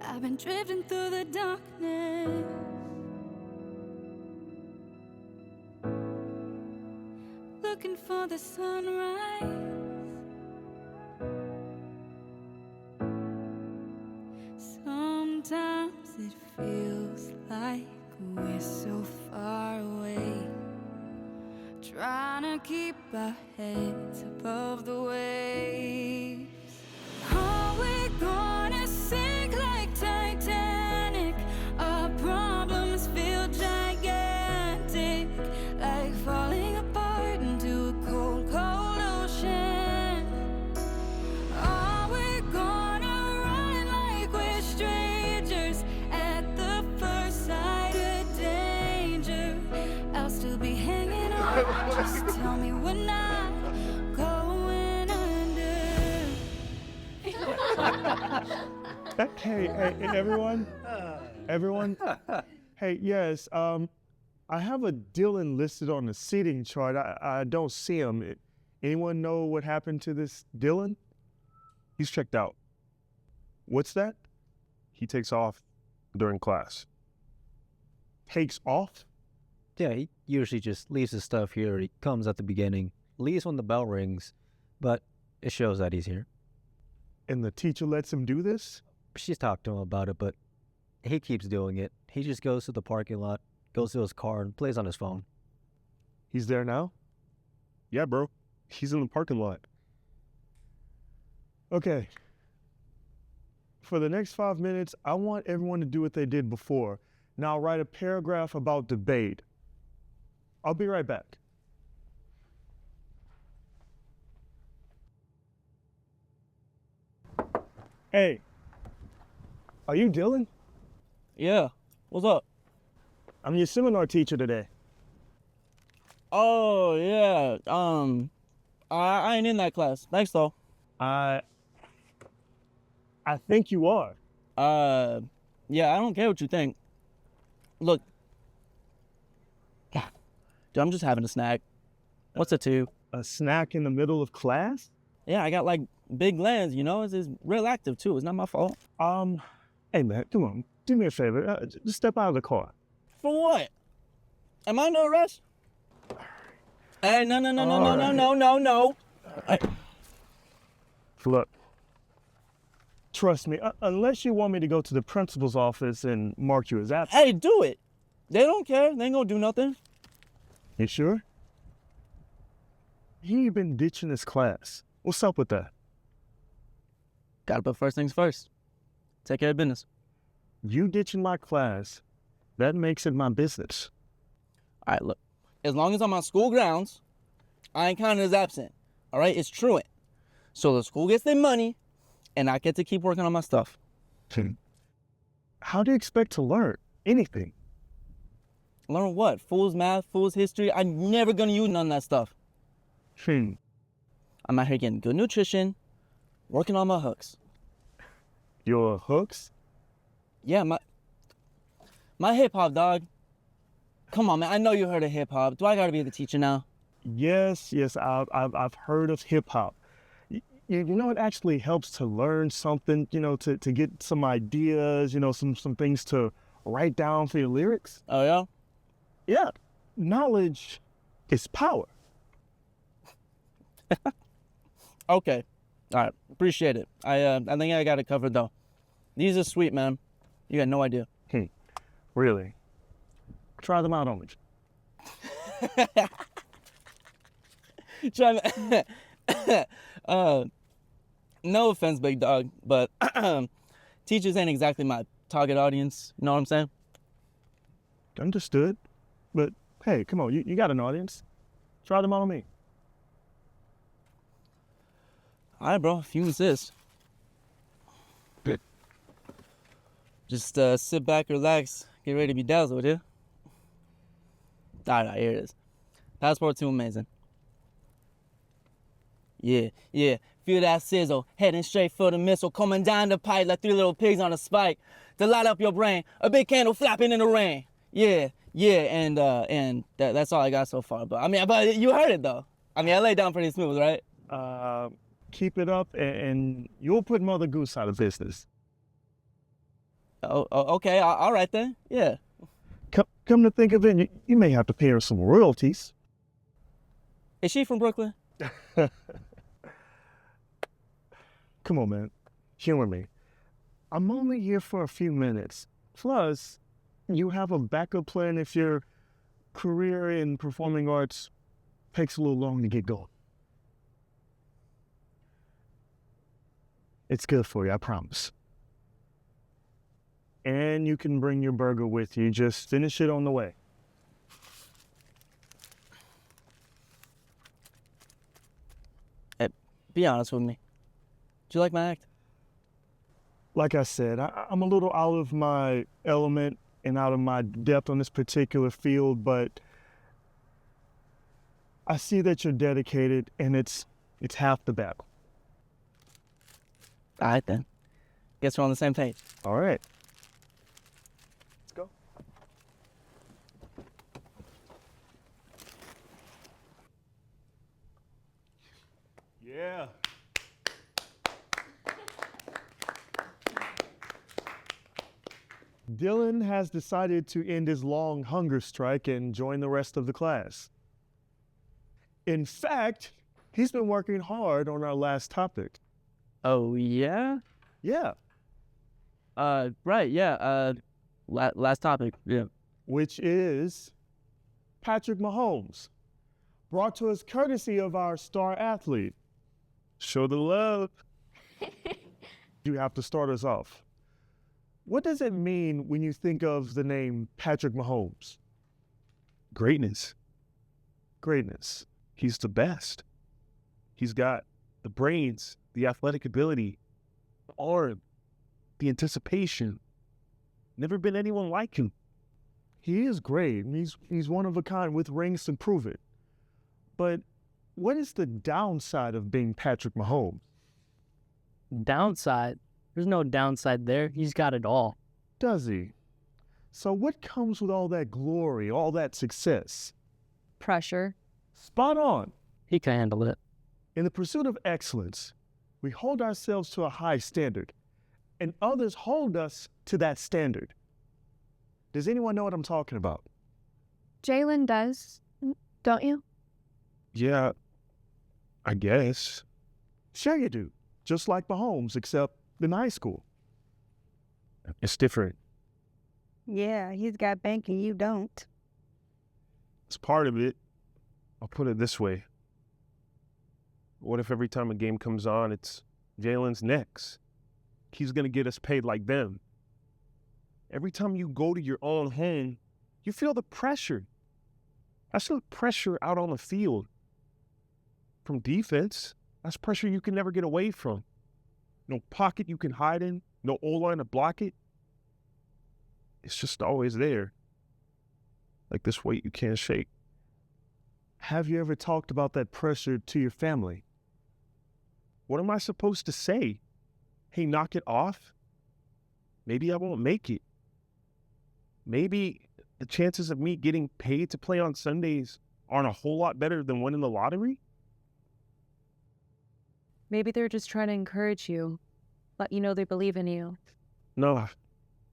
I've been drifting through the darkness, looking for the sunrise. Sometimes it feels like we're so far away, trying to keep our heads above the waves. Are we gonna sink like Titanic? Our problems feel gigantic, like falling apart into a cold, cold ocean. Are we gonna run like we're strangers at the first sight of danger? I'll still be hanging on. Just tell me we're not going under. Hey, everyone. Everyone? Hey, yes, I have a Dylan listed on the seating chart. I don't see him. Anyone know what happened to this Dylan? He's checked out. What's that? He takes off during class. Takes off? Yeah, he usually just leaves his stuff here. He comes at the beginning, leaves when the bell rings, but it shows that he's here. And the teacher lets him do this? She's talked to him about it, but he keeps doing it. He just goes to the parking lot, goes to his car, and plays on his phone. He's there now? Yeah, bro. He's in the parking lot. Okay. For the next 5 minutes, I want everyone to do what they did before. Now write a paragraph about debate. I'll be right back. Hey, are you Dylan? Yeah, what's up? I'm your seminar teacher today. Oh, yeah, I ain't in that class. Thanks, though. I think you are. Yeah, I don't care what you think. Look, dude, I'm just having a snack. What's it to? A snack in the middle of class? Yeah, I got like big glands, you know? It's real active too. It's not my fault. Hey man, come on, do me a favor. Just step out of the car. For what? Am I under arrest? Hey, no. Look, trust me, unless you want me to go to the principal's office and mark you as absent. Hey, do it. They don't care. They ain't gonna do nothing. You sure? He ain't been ditching his class. What's up with that? Gotta put first things first. Take care of business. You ditching my class, that makes it my business. All right, look. As long as I'm on school grounds, I ain't counted as absent. All right? It's truant. So the school gets their money, and I get to keep working on my stuff. How do you expect to learn anything? Learn what? Fool's math, fool's history? I'm never gonna use none of that stuff. I'm out here getting good nutrition, working on my hooks. Your hooks? Yeah, my hip-hop, dog. Come on, man. I know you heard of hip-hop. Do I gotta be the teacher now? Yes, I've heard of hip-hop. You know, it actually helps to learn something, you know, to get some ideas, you know, some things to write down for your lyrics. Oh, yeah? Yeah. Knowledge is power. Okay. All right. Appreciate it. I think I got it covered, though. These are sweet, man. You got no idea. Really? Try them out on me. No offense, big dog, but teachers ain't exactly my target audience. You know what I'm saying? Understood. But hey, come on, you got an audience. Try them out on me. All right, bro, if you insist. Good. Just sit back, relax, get ready to be dazzled, yeah? All right, here it is. Passport too amazing. Yeah. Feel that sizzle, heading straight for the missile, coming down the pipe like 3 little pigs on a spike to light up your brain. A big candle flapping in the rain. Yeah, and that's all I got so far. But but you heard it though. I laid down pretty smooth, right? Keep it up, and you'll put Mother Goose out of business. Oh, okay, all right then. Yeah. Come to think of it, you may have to pay her some royalties. Is she from Brooklyn? Come on, man. Humor me. I'm only here for a few minutes. Plus, you have a backup plan if your career in performing arts takes a little long to get going. It's good for you, I promise. And you can bring your burger with you. Just finish it on the way. Hey, be honest with me. Do you like my act? Like I said, I'm a little out of my element and out of my depth on this particular field, but I see that you're dedicated, and it's half the battle. All right, then. Guess we're on the same page. All right. Yeah. Dylan has decided to end his long hunger strike and join the rest of the class. In fact, he's been working hard on our last topic. Oh, yeah? Yeah. Right, yeah. Last topic, yeah. Which is Patrick Mahomes, brought to us courtesy of our star athlete. Show the love. You have to start us off. What does it mean when you think of the name Patrick Mahomes? Greatness. Greatness. He's the best. He's got the brains, the athletic ability, the arm, the anticipation. Never been anyone like him. He is great. He's one of a kind with rings to prove it. But what is the downside of being Patrick Mahomes? Downside? There's no downside there. He's got it all. Does he? So what comes with all that glory, all that success? Pressure. Spot on. He can handle it. In the pursuit of excellence, we hold ourselves to a high standard, and others hold us to that standard. Does anyone know what I'm talking about? Jalen does, don't you? Yeah, I guess. Sure you do. Just like Mahomes, except in high school. It's different. Yeah, he's got bank and you don't. It's part of it. I'll put it this way. What if every time a game comes on, it's Jalen's next? He's going to get us paid like them. Every time you go to your own home, you feel the pressure. That's the pressure out on the field. From defense, that's pressure you can never get away from. No pocket you can hide in, no O-line to block it. It's just always there. Like this weight you can't shake. Have you ever talked about that pressure to your family? What am I supposed to say? Hey, knock it off? Maybe I won't make it. Maybe the chances of me getting paid to play on Sundays aren't a whole lot better than winning the lottery? Maybe they're just trying to encourage you, let you know they believe in you. No,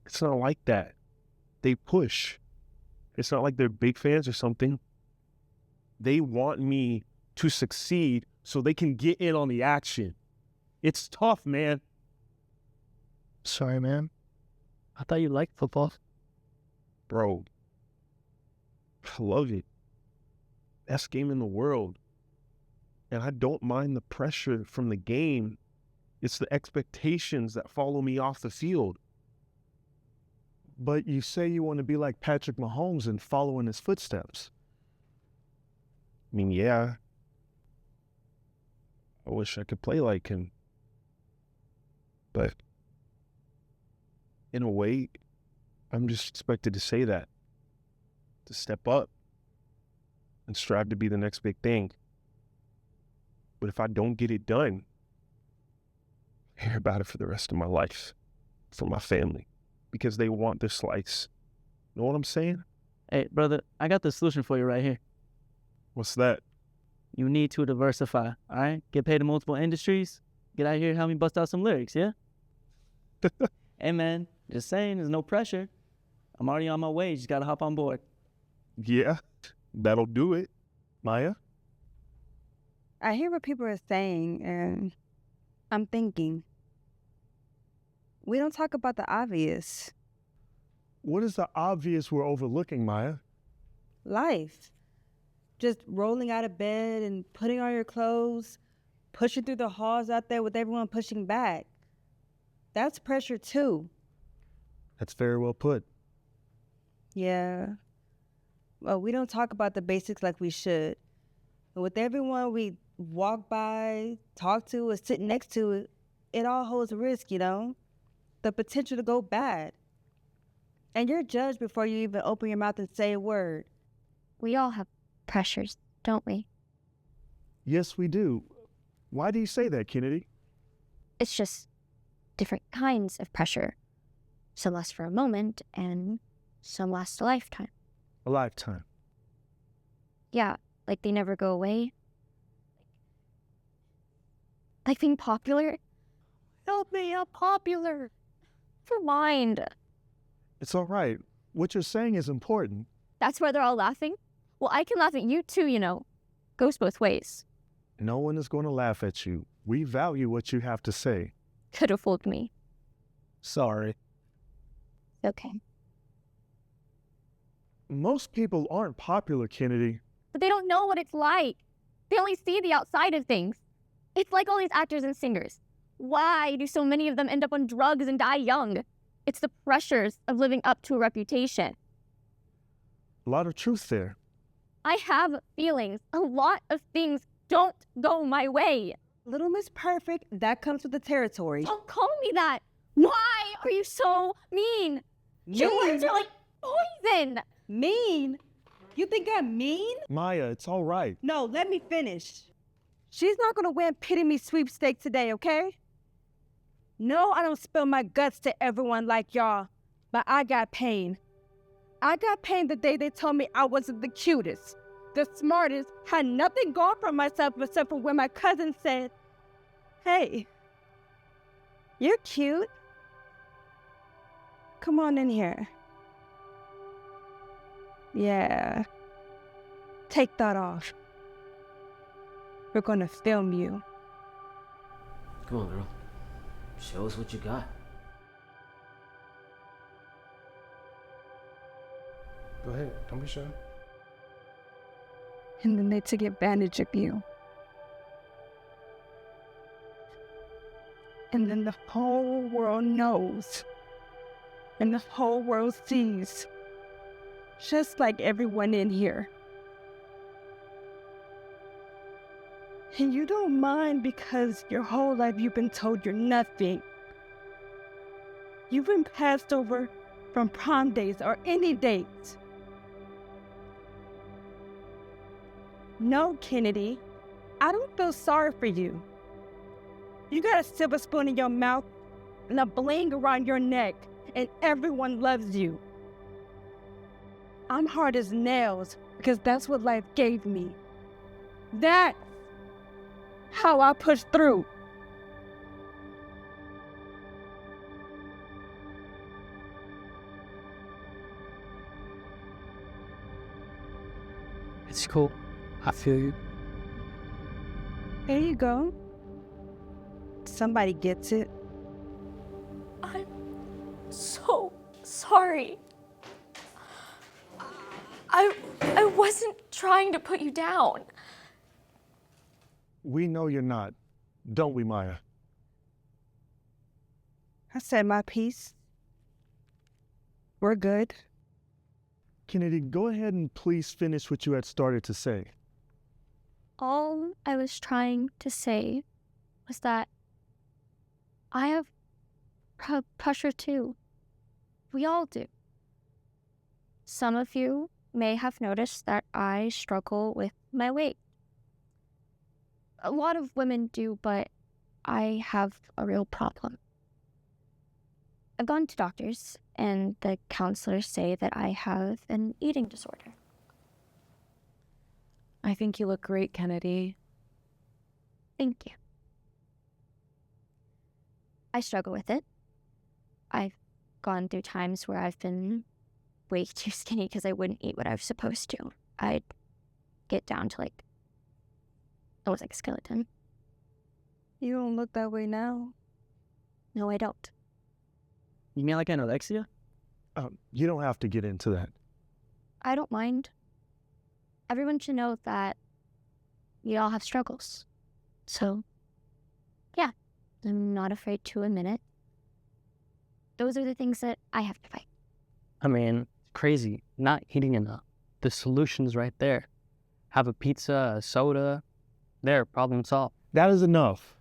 it's not like that. They push. It's not like they're big fans or something. They want me to succeed so they can get in on the action. It's tough, man. Sorry, man. I thought you liked football. Bro, I love it. Best game in the world. And I don't mind the pressure from the game. It's the expectations that follow me off the field. But you say you want to be like Patrick Mahomes and follow in his footsteps. I mean, yeah. I wish I could play like him. But in a way, I'm just expected to say that. To step up and strive to be the next big thing. But if I don't get it done, I hear about it for the rest of my life, for my family, because they want their slice. Know what I'm saying? Hey, brother, I got the solution for you right here. What's that? You need to diversify, all right? Get paid in multiple industries. Get out here and help me bust out some lyrics, yeah? Hey, man, just saying, there's no pressure. I'm already on my way. Just got to hop on board. Yeah, that'll do it. Maya? I hear what people are saying, and I'm thinking, we don't talk about the obvious. What is the obvious we're overlooking, Maya? Life. Just rolling out of bed and putting on your clothes, pushing through the halls out there with everyone pushing back. That's pressure too. That's very well put. Yeah. Well, we don't talk about the basics like we should. And with everyone we walk by, talk to, or sit next to, it all holds risk, you know? The potential to go bad. And you're judged before you even open your mouth and say a word. We all have pressures, don't we? Yes, we do. Why do you say that, Kennedy? It's just different kinds of pressure. Some last for a moment, and some last a lifetime. A lifetime. Yeah, like they never go away. Like being popular? Help me, I'm popular. Never mind. It's all right. What you're saying is important. That's why they're all laughing? Well, I can laugh at you too, you know. Goes both ways. No one is going to laugh at you. We value what you have to say. Could have fooled me. Sorry. Okay. Most people aren't popular, Kennedy. But they don't know what it's like. They only see the outside of things. It's like all these actors and singers. Why do so many of them end up on drugs and die young? It's the pressures of living up to a reputation. A lot of truth there. I have feelings. A lot of things don't go my way. Little Miss Perfect, that comes with the territory. Don't call me that. Why are you so mean? Your words are like poison. Mean? You think I'm mean? Maya, it's all right. No, let me finish. She's not gonna win Pity Me sweepstakes today, okay? No, I don't spill my guts to everyone like y'all, but I got pain. I got pain the day they told me I wasn't the cutest, the smartest, had nothing going for myself except for when my cousin said, "Hey, you're cute. Come on in here." Yeah. Take that off. We're gonna film you. Come on, girl. Show us what you got. Go ahead. Don't be shy. And then they took advantage of you. And then the whole world knows. And the whole world sees. Just like everyone in here. And you don't mind because your whole life you've been told you're nothing. You've been passed over from prom dates or any dates. No, Kennedy, I don't feel sorry for you. You got a silver spoon in your mouth and a bling around your neck, and everyone loves you. I'm hard as nails because that's what life gave me. That's how I push through. It's cool. I feel you. There you go. Somebody gets it. I'm so sorry. I wasn't trying to put you down. We know you're not, don't we, Maya? I said my piece. We're good. Kennedy, go ahead and please finish what you had started to say. All I was trying to say was that I have pressure too. We all do. Some of you may have noticed that I struggle with my weight. A lot of women do, but I have a real problem. I've gone to doctors, and the counselors say that I have an eating disorder. I think you look great, Kennedy. Thank you. I struggle with it. I've gone through times where I've been way too skinny because I wouldn't eat what I was supposed to. I'd get down to I was like a skeleton. You don't look that way now. No, I don't. You mean like anorexia? You don't have to get into that. I don't mind. Everyone should know that we all have struggles. So, yeah, I'm not afraid to admit it. Those are the things that I have to fight. I mean, crazy. Not eating enough. The solution's right there. Have a pizza, a soda. There, problem solved. That is enough.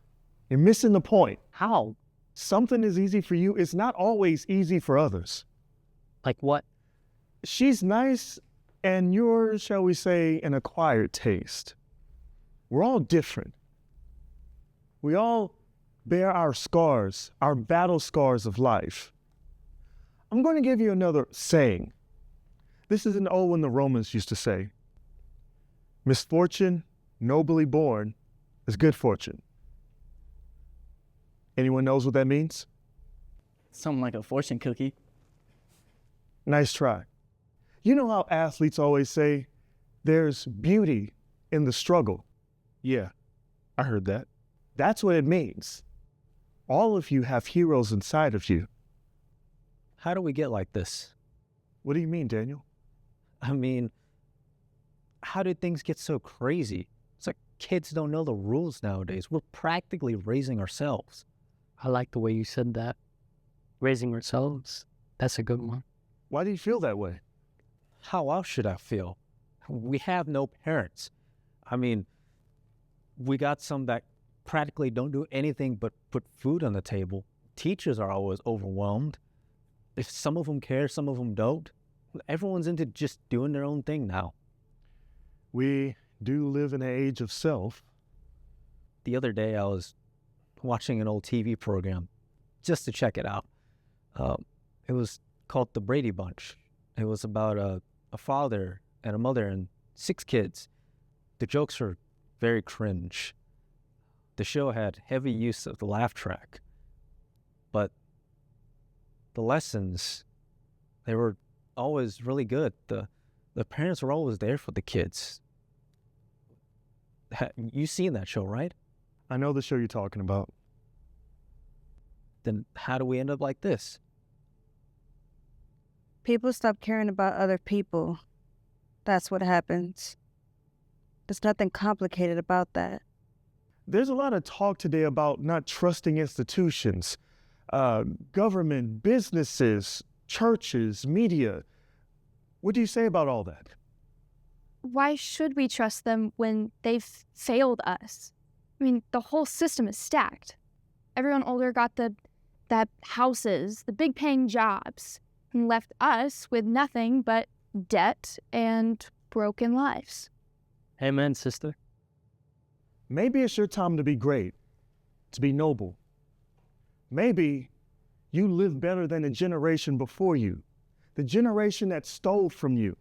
You're missing the point. How? Something is easy for you. It's not always easy for others. Like what? She's nice, and you're, shall we say, an acquired taste. We're all different. We all bear our scars, our battle scars of life. I'm going to give you another saying. This is an old one the Romans used to say. Misfortune, nobly born, is good fortune. Anyone knows what that means? Something like a fortune cookie. Nice try. You know how athletes always say, there's beauty in the struggle? Yeah, I heard that. That's what it means. All of you have heroes inside of you. How do we get like this? What do you mean, Daniel? I mean, how did things get so crazy? It's like kids don't know the rules nowadays. We're practically raising ourselves. I like the way you said that. Raising ourselves. That's a good one. Why do you feel that way? How else should I feel? We have no parents. I mean, we got some that practically don't do anything but put food on the table. Teachers are always overwhelmed. If some of them care, some of them don't. Everyone's into just doing their own thing now. We do live in an age of self. The other day I was watching an old TV program just to check it out. It was called The Brady Bunch. It was about a father and a mother and 6 kids. The jokes were very cringe. The show had heavy use of the laugh track. But the lessons, they were always really good. The parents were always there for the kids. You seen that show, right? I know the show you're talking about. Then how do we end up like this? People stop caring about other people. That's what happens. There's nothing complicated about that. There's a lot of talk today about not trusting institutions, government, businesses, churches, media. What do you say about all that? Why should we trust them when they've failed us? I mean, the whole system is stacked. Everyone older got the houses, the big paying jobs, and left us with nothing but debt and broken lives. Amen, sister. Maybe it's your time to be great, to be noble. Maybe you live better than the generation before you, the generation that stole from you.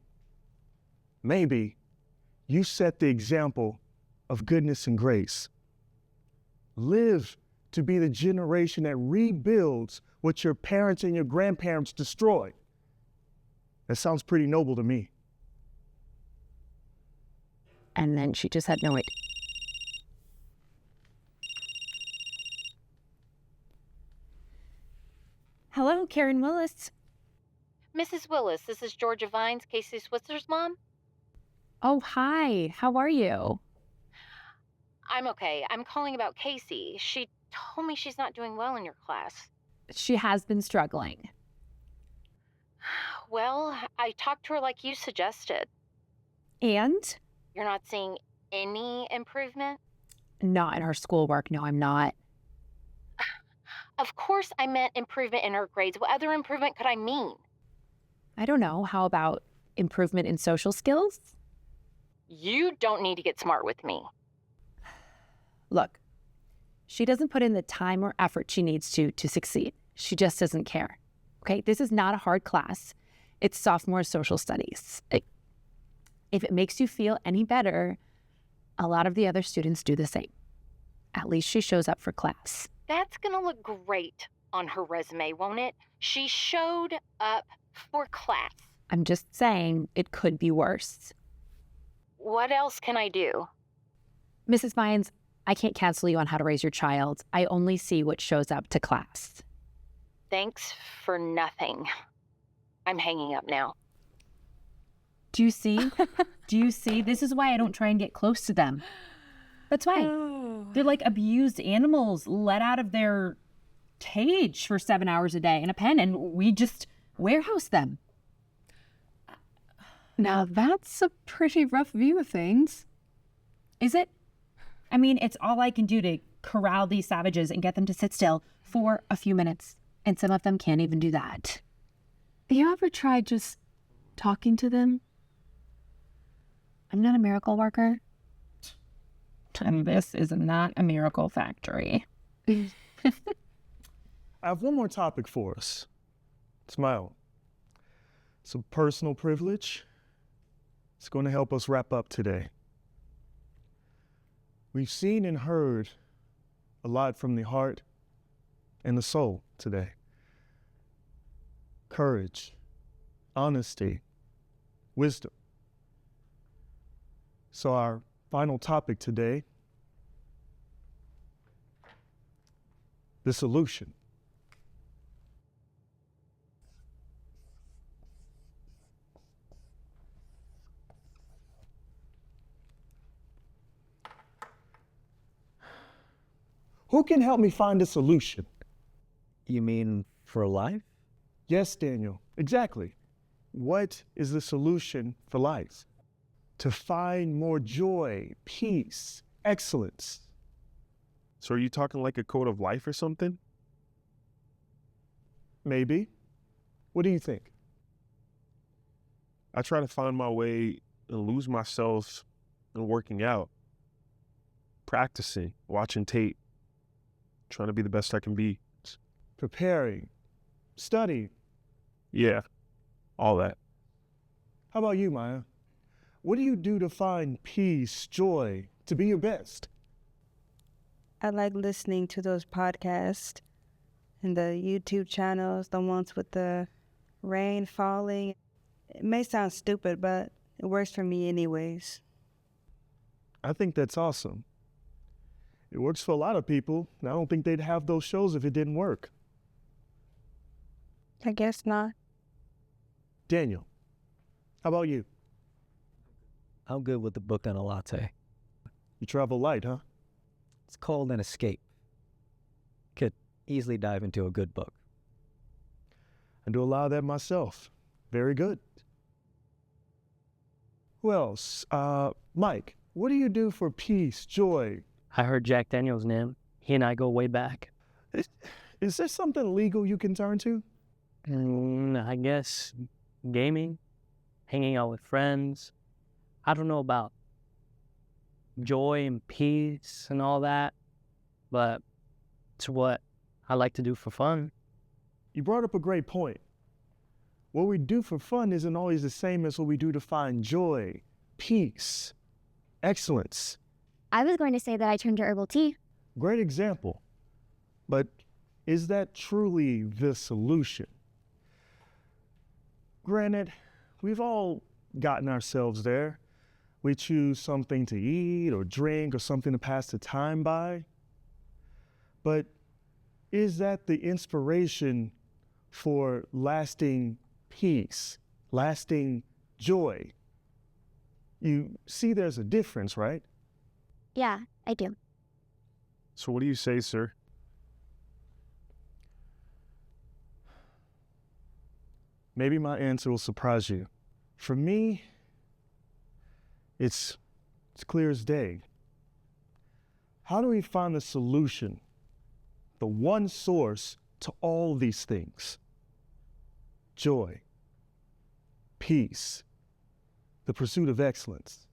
Maybe you set the example of goodness and grace. Live to be the generation that rebuilds what your parents and your grandparents destroyed. That sounds pretty noble to me. And then she just had no idea. Hello, Karen Willis. Mrs. Willis, this is Georgia Vines, Casey Switzer's mom. Oh, hi. How are you? I'm okay. I'm calling about Casey. She told me she's not doing well in your class. She has been struggling. Well, I talked to her like you suggested. And? You're not seeing any improvement? Not in her schoolwork. No, I'm not. Of course I meant improvement in her grades. What other improvement could I mean? I don't know. How about improvement in social skills? You don't need to get smart with me. Look, she doesn't put in the time or effort she needs to succeed. She just doesn't care. Okay, this is not a hard class. It's sophomore social studies. If it makes you feel any better, a lot of the other students do the same. At least she shows up for class. That's gonna look great on her resume, won't it? She showed up for class. I'm just saying it could be worse. What else can I do? Mrs. Vines, I can't cancel you on how to raise your child. I only see what shows up to class. Thanks for nothing. I'm hanging up now. Do you see? Do you see? This is why I don't try and get close to them. That's why. They're like abused animals let out of their cage for 7 hours a day in a pen, and we just warehouse them. Now that's a pretty rough view of things. Is it? I mean, it's all I can do to corral these savages and get them to sit still for a few minutes. And some of them can't even do that. You ever tried just talking to them? I'm not a miracle worker. And this is not a miracle factory. I have one more topic for us. It's my own. It's a personal privilege. It's going to help us wrap up today. We've seen and heard a lot from the heart and the soul today. Courage, honesty, wisdom. So our final topic today, the solution. Who can help me find a solution? You mean for life? Yes, Daniel, exactly. What is the solution for life? To find more joy, peace, excellence. So are you talking like a code of life or something? Maybe. What do you think? I try to find my way and lose myself in working out, practicing, watching tape, trying to be the best I can be. Preparing, studying. Yeah, all that. How about you, Maya? What do you do to find peace, joy, to be your best? I like listening to those podcasts and the YouTube channels, the ones with the rain falling. It may sound stupid, but it works for me anyways. I think that's awesome. It works for a lot of people, and I don't think they'd have those shows if it didn't work. I guess not. Daniel, how about you? I'm good with a book and a latte. You travel light, huh? It's cold and escape. Could easily dive into a good book. I do a lot of that myself. Very good. Who else? Mike, what do you do for peace, joy? I heard Jack Daniel's name. He and I go way back. Is there something legal you can turn to? I guess gaming, hanging out with friends. I don't know about joy and peace and all that, but it's what I like to do for fun. You brought up a great point. What we do for fun isn't always the same as what we do to find joy, peace, excellence. I was going to say that I turned to herbal tea. Great example. But is that truly the solution? Granted, we've all gotten ourselves there. We choose something to eat or drink or something to pass the time by. But is that the inspiration for lasting peace, lasting joy? You see there's a difference, right? Yeah, I do. So what do you say, sir? Maybe my answer will surprise you. For me, it's clear as day. How do we find the solution, the one source to all these things? Joy, peace, the pursuit of excellence.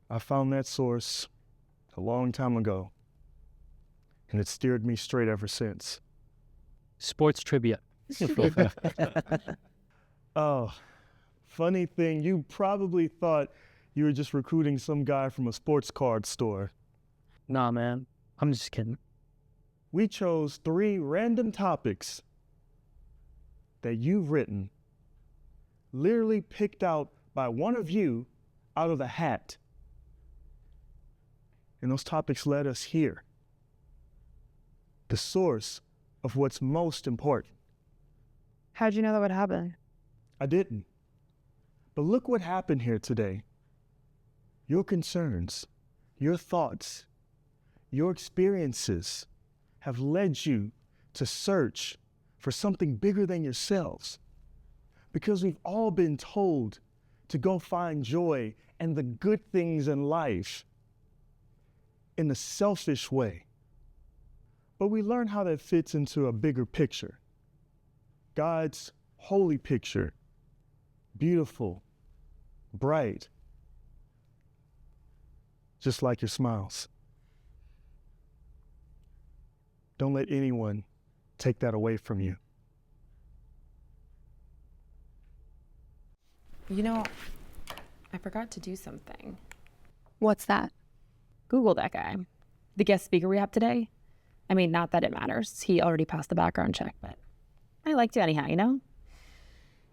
I found that source a long time ago, and it's steered me straight ever since. Sports trivia. Oh, funny thing, you probably thought you were just recruiting some guy from a sports card store. Nah, man, I'm just kidding. We chose 3 random topics that you've written, literally picked out by one of you out of a hat. And those topics led us here. The source of what's most important. How'd you know that would happen? I didn't. But look what happened here today. Your concerns, your thoughts, your experiences have led you to search for something bigger than yourselves. Because we've all been told to go find joy and the good things in life in a selfish way. But we learn how that fits into a bigger picture. God's holy picture, beautiful, bright, just like your smiles. Don't let anyone take that away from you. You know, I forgot to do something. What's that? Google that guy. The guest speaker we have today? I mean, not that it matters. He already passed the background check, but I liked you anyhow, you know?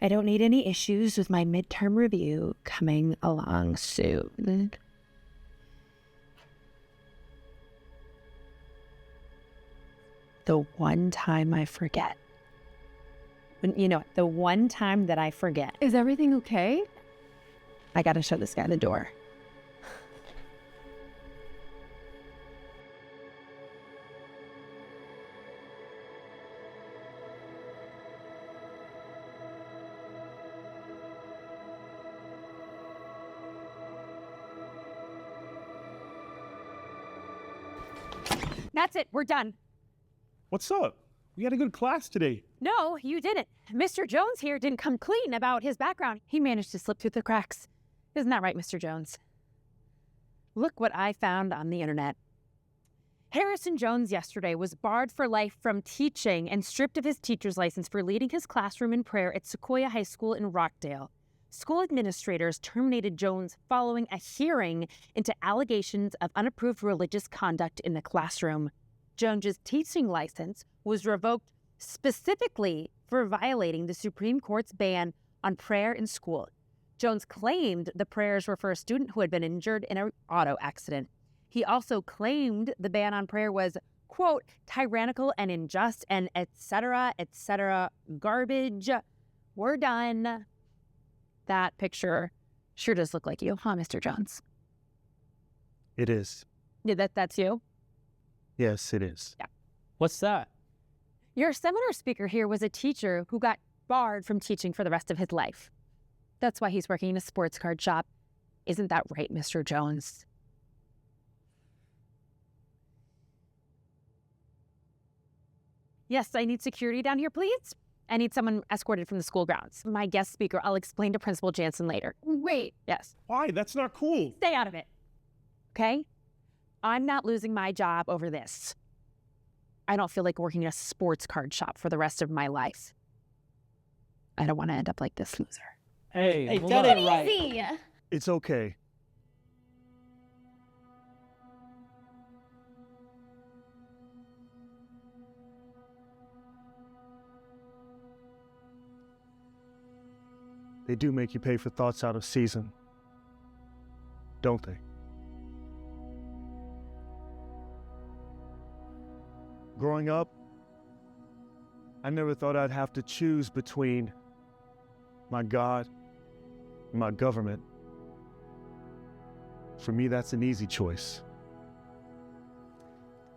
I don't need any issues with my midterm review coming along soon. The one time I forget. You know, the one time that I forget. Is everything okay? I gotta show this guy the door. That's it. We're done. What's up? We had a good class today. No, you didn't. Mr. Jones here didn't come clean about his background. He managed to slip through the cracks. Isn't that right, Mr. Jones? Look what I found on the internet. Harrison Jones yesterday was barred for life from teaching and stripped of his teacher's license for leading his classroom in prayer at Sequoia High School in Rockdale. School administrators terminated Jones following a hearing into allegations of unapproved religious conduct in the classroom. Jones's teaching license was revoked specifically for violating the Supreme Court's ban on prayer in school. Jones claimed the prayers were for a student who had been injured in an auto accident. He also claimed the ban on prayer was, quote, tyrannical and unjust and et cetera, garbage. We're done. That picture sure does look like you, huh, Mr. Jones? It is. Yeah, that's you? Yes, it is. Yeah. What's that? Your seminar speaker here was a teacher who got barred from teaching for the rest of his life. That's why he's working in a sports card shop. Isn't that right, Mr. Jones? Yes, I need security down here, please. I need someone escorted from the school grounds. My guest speaker, I'll explain to Principal Jansen later. Wait. Yes. Why? That's not cool. Stay out of it. Okay? I'm not losing my job over this. I don't feel like working in a sports card shop for the rest of my life. I don't want to end up like this loser. Hey, that ain't right. Easy. It's okay. They do make you pay for thoughts out of season, don't they? Growing up, I never thought I'd have to choose between my God and my government. For me, that's an easy choice.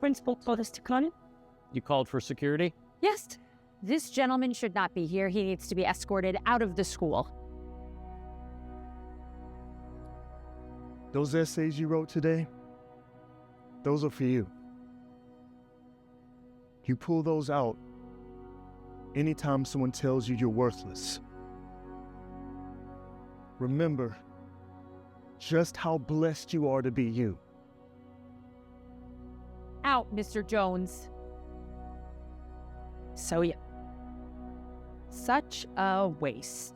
Principal told us to come in. You called for security? Yes. This gentleman should not be here. He needs to be escorted out of the school. Those essays you wrote today, those are for you. You pull those out anytime someone tells you you're worthless. Remember just how blessed you are to be you. Out, Mr. Jones. So yeah. Such a waste.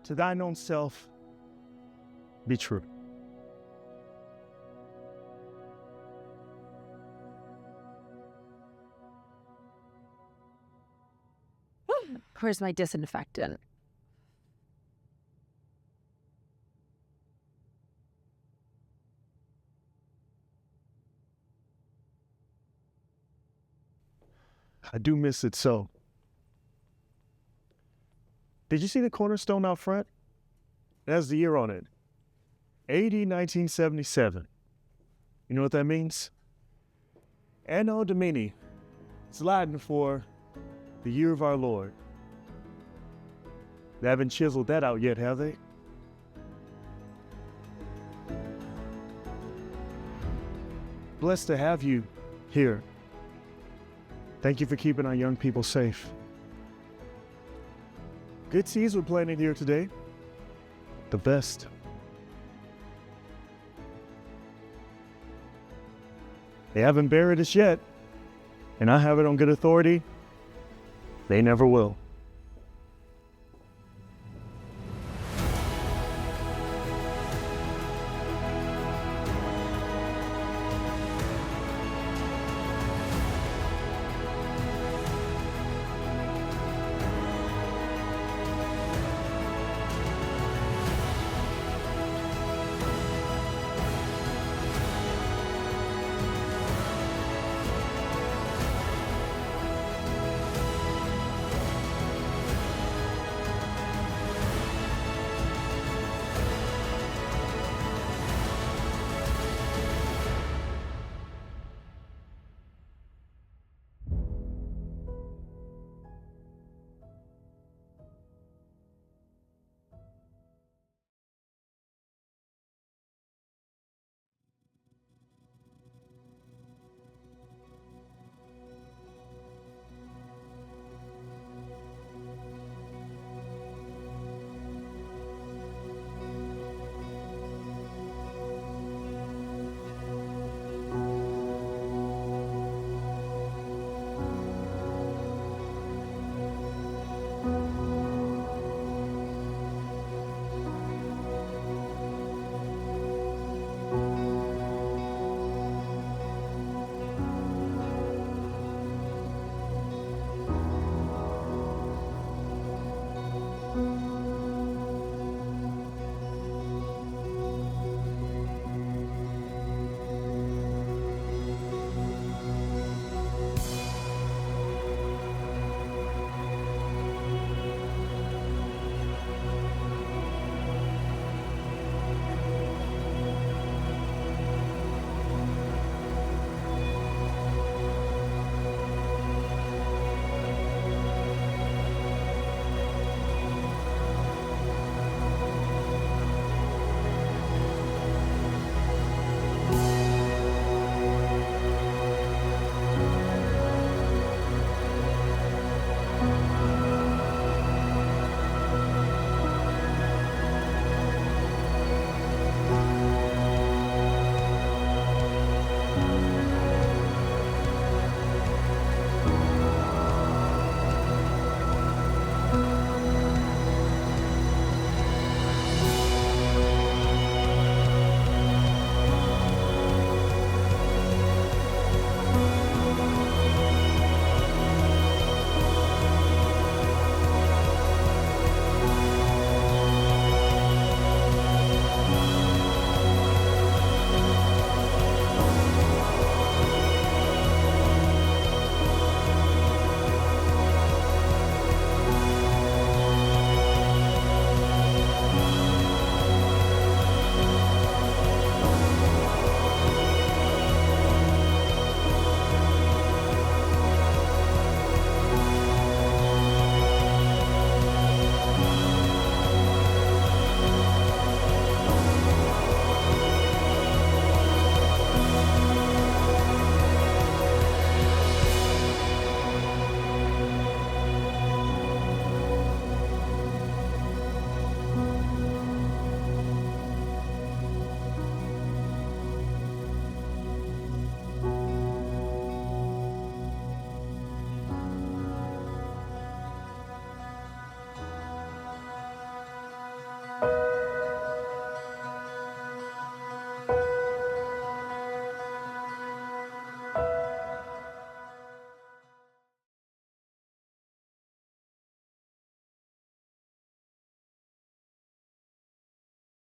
To thine own self, be true. Where's my disinfectant? I do miss it so. Did you see the cornerstone out front? It has the year on it. AD 1977. You know what that means? Anno Domini. It's Latin for the year of our Lord. They haven't chiseled that out yet, have they? Blessed to have you here. Thank you for keeping our young people safe. Good seeds were planted here today. The best. They haven't buried us yet, and I have it on good authority. They never will.